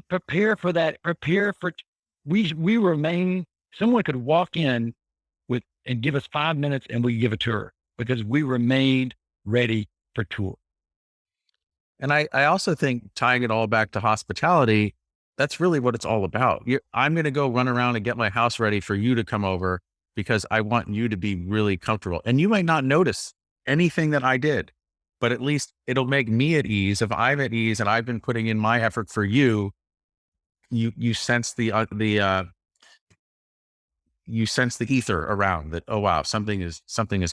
prepare for that. We remain, someone could walk in and give us 5 minutes and we give a tour because we remained ready for tour. And I also think tying it all back to hospitality, that's really what it's all about. I'm going to go run around and get my house ready for you to come over because I want you to be really comfortable. And you might not notice anything that I did, but at least it'll make me at ease. If I'm at ease and I've been putting in my effort for you, you sense the ether around that. Oh, wow, something is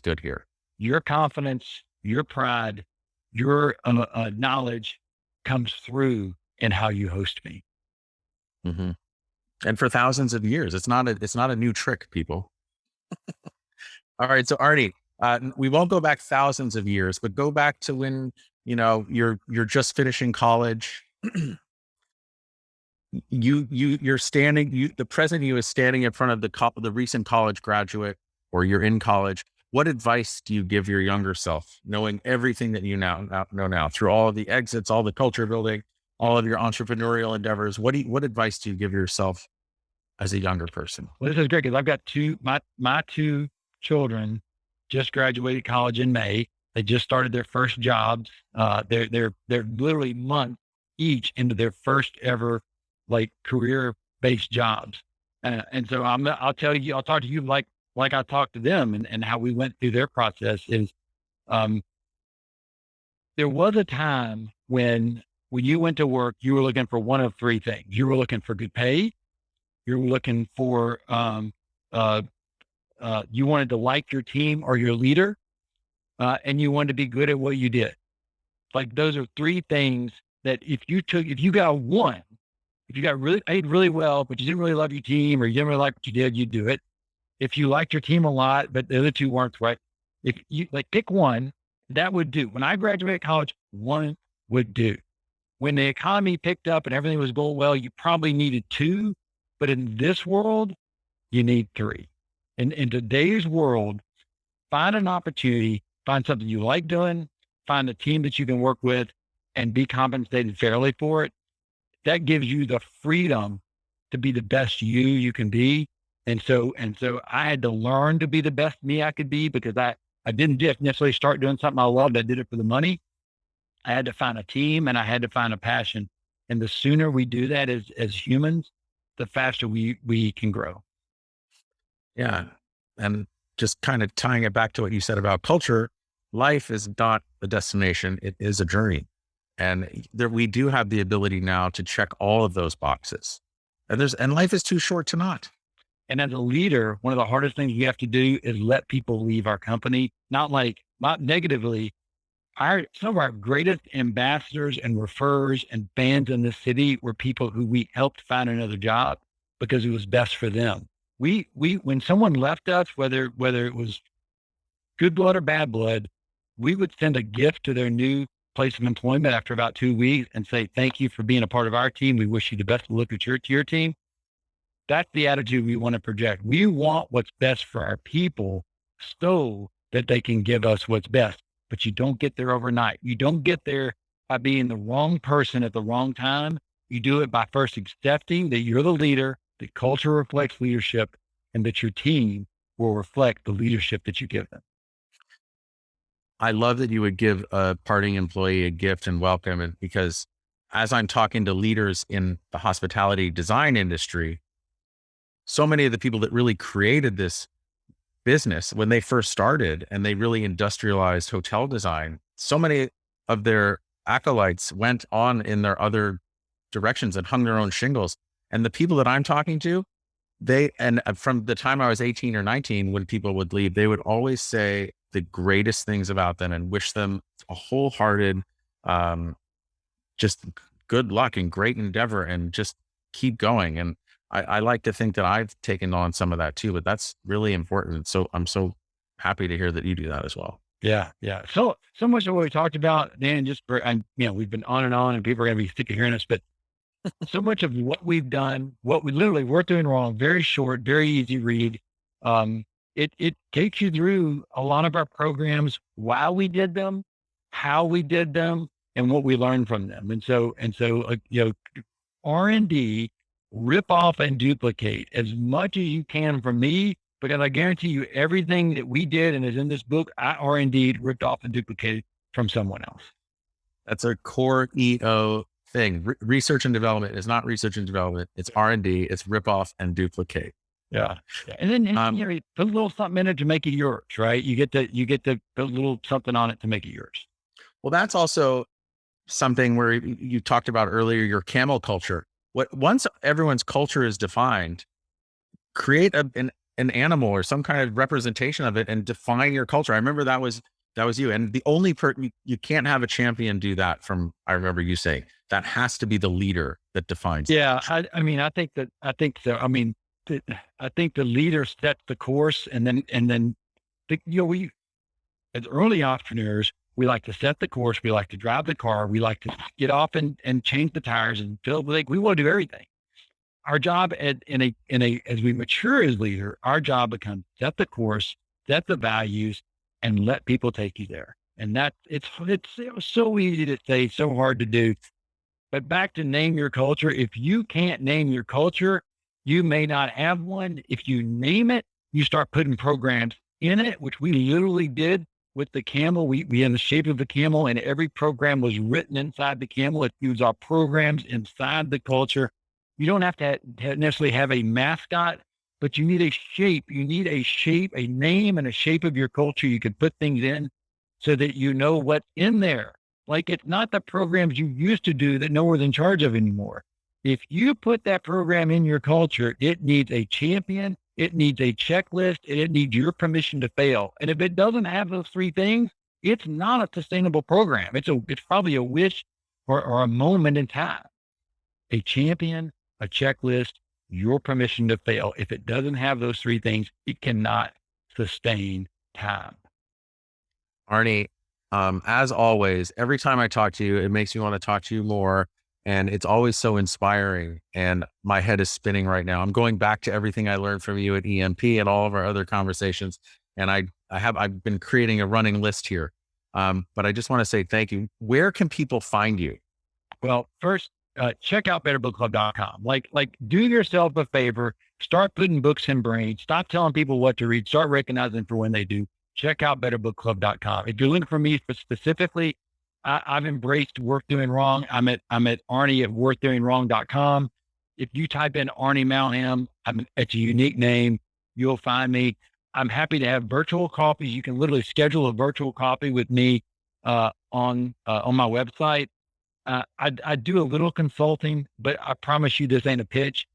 good here. Your confidence, your pride, your knowledge comes through in how you host me. Mm-hmm. And for thousands of years, it's not a new trick, people. All right. So Arnie, we won't go back thousands of years, but go back to when, you're just finishing college. The present you is standing in front of the recent college graduate, or you're in college. What advice do you give your younger self, knowing everything that you know now through all of the exits, all the culture building, all of your entrepreneurial endeavors? What advice do you give yourself as a younger person? Well, this is great because I've got my two children just graduated college in May. They just started their first jobs. They're literally months each into their first ever career-based jobs. And so I'll talk to you like I talked to them and how we went through their process is, there was a time when you went to work, you were looking for one of three things. You were looking for good pay. You were looking for, you wanted to like your team or your leader, and you wanted to be good at what you did. Those are three things that if you got one, if you got paid really well, but you didn't really love your team or you didn't really like what you did, you'd do it. If you liked your team a lot, but the other two weren't right, if you pick one, that would do. When I graduated college, one would do. When the economy picked up and everything was going well, you probably needed two, But in this world, you need 3. In today's world, find an opportunity, find something you like doing, find a team that you can work with and be compensated fairly for it. That gives you the freedom to be the best you can be. And so I had to learn to be the best me I could be, because I didn't just necessarily start doing something I loved. I did it for the money. I had to find a team and I had to find a passion. And the sooner we do that as humans, the faster we can grow. Yeah. And just kind of tying it back to what you said about culture, life is not a destination. It is a journey. And we do have the ability now to check all of those boxes. And life is too short to not. And as a leader, one of the hardest things you have to do is let people leave our company, not negatively. Some of our greatest ambassadors and referrers and fans in this city were people who we helped find another job because it was best for them. When someone left us, whether it was good blood or bad blood, we would send a gift to their new place of employment after about 2 weeks and say, thank you for being a part of our team. We wish you the best of luck at your team. That's the attitude we want to project. We want what's best for our people so that they can give us what's best. But you don't get there overnight. You don't get there by being the wrong person at the wrong time. You do it by first accepting that you're the leader, that culture reflects leadership, and that your team will reflect the leadership that you give them. I love that you would give a parting employee a gift and welcome it, because as I'm talking to leaders in the hospitality design industry, so many of the people that really created this business when they first started and they really industrialized hotel design, so many of their acolytes went on in their other directions and hung their own shingles. And the people that I'm talking to, from the time I was 18 or 19, when people would leave, they would always say the greatest things about them and wish them a wholehearted, just good luck and great endeavor and just keep going. And I like to think that I've taken on some of that too, but that's really important. So I'm so happy to hear that you do that as well. Yeah. Yeah. So much of what we talked about, Dan, we've been on and people are going to be sick of hearing us, but so much of what we've done, what we literally we're doing wrong, very short, very easy read. It takes you through a lot of our programs, why we did them, how we did them, and what we learned from them. And so, R&D, rip off and duplicate as much as you can from me, because I guarantee you everything that we did and is in this book, I R&D ripped off and duplicated from someone else. That's a core EO thing. Research and development is not research and development. It's R&D. It's rip off and duplicate. Yeah. And then you put a little something in it to make it yours, right? You get to put a little something on it to make it yours. Well, that's also something where you talked about earlier, your camel culture. Once everyone's culture is defined, create an animal or some kind of representation of it and define your culture. I remember that was you. And the only you can't have a champion do that I remember you saying that has to be the leader that defines. Yeah. I think so. I think the leader sets the course and then we, as early entrepreneurs, we like to set the course. We like to drive the car. We like to get off and change the tires and fill the lake. We want to do everything. Our job as we mature as leader, our job becomes set the course, set the values, and let people take you there. And it's so easy to say, so hard to do. But back to name your culture. If you can't name your culture, you may not have one. If you name it, you start putting programs in it, which we literally did with the camel. We in the shape of the camel, and every program was written inside the camel. It used our programs inside the culture. You don't have to necessarily have a mascot, but you need a shape. You need a shape, a name and a shape of your culture you can put things in so that you know what's in there. Like, it's not the programs you used to do that no one's in charge of anymore. If you put that program in your culture, it needs a champion, it needs a checklist, and it needs your permission to fail. And if it doesn't have those 3 things, it's not a sustainable program. It's probably a wish or a moment in time. A champion, a checklist, your permission to fail. If it doesn't have those 3 things, it cannot sustain time. Arnie, as always, every time I talk to you, it makes me want to talk to you more. And it's always so inspiring. And my head is spinning right now. I'm going back to everything I learned from you at EMP and all of our other conversations. And I've been creating a running list here. But I just want to say thank you. Where can people find you? Well, first, check out betterbookclub.com. Like do yourself a favor, start putting books in brains, stop telling people what to read, start recognizing for when they do. Check out betterbookclub.com. If you're looking for me specifically, I've embraced Worth Doing Wrong. I'm at Arnie at worthdoingwrong.com. If you type in Arnie Malham, it's a unique name. You'll find me. I'm happy to have virtual coffees. You can literally schedule a virtual coffee with me on my website. I do a little consulting, but I promise you this ain't a pitch.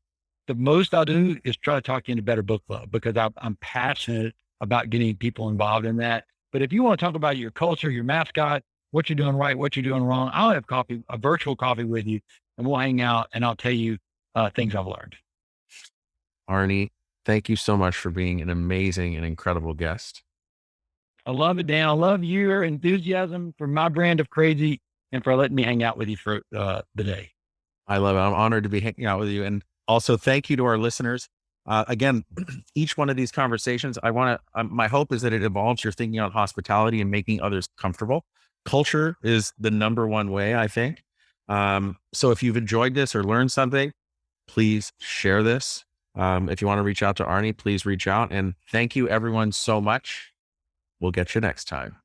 The most I'll do is try to talk you into Better Book Club because I'm passionate about getting people involved in that. But if you want to talk about your culture, your mascot, what you're doing right, what you're doing wrong, I'll have a virtual coffee with you, and we'll hang out and I'll tell you things I've learned. Arnie, thank you so much for being an amazing and incredible guest. I love it, Dan. I love your enthusiasm for my brand of crazy and for letting me hang out with you for the day. I love it. I'm honored to be hanging out with you. And also thank you to our listeners. Again, each one of these conversations, my hope is that it evolves your thinking on hospitality and making others comfortable. Culture is the number one way, I think. So if you've enjoyed this or learned something, please share this. If you want to reach out to Arnie, please reach out. And thank you everyone so much. We'll get you next time.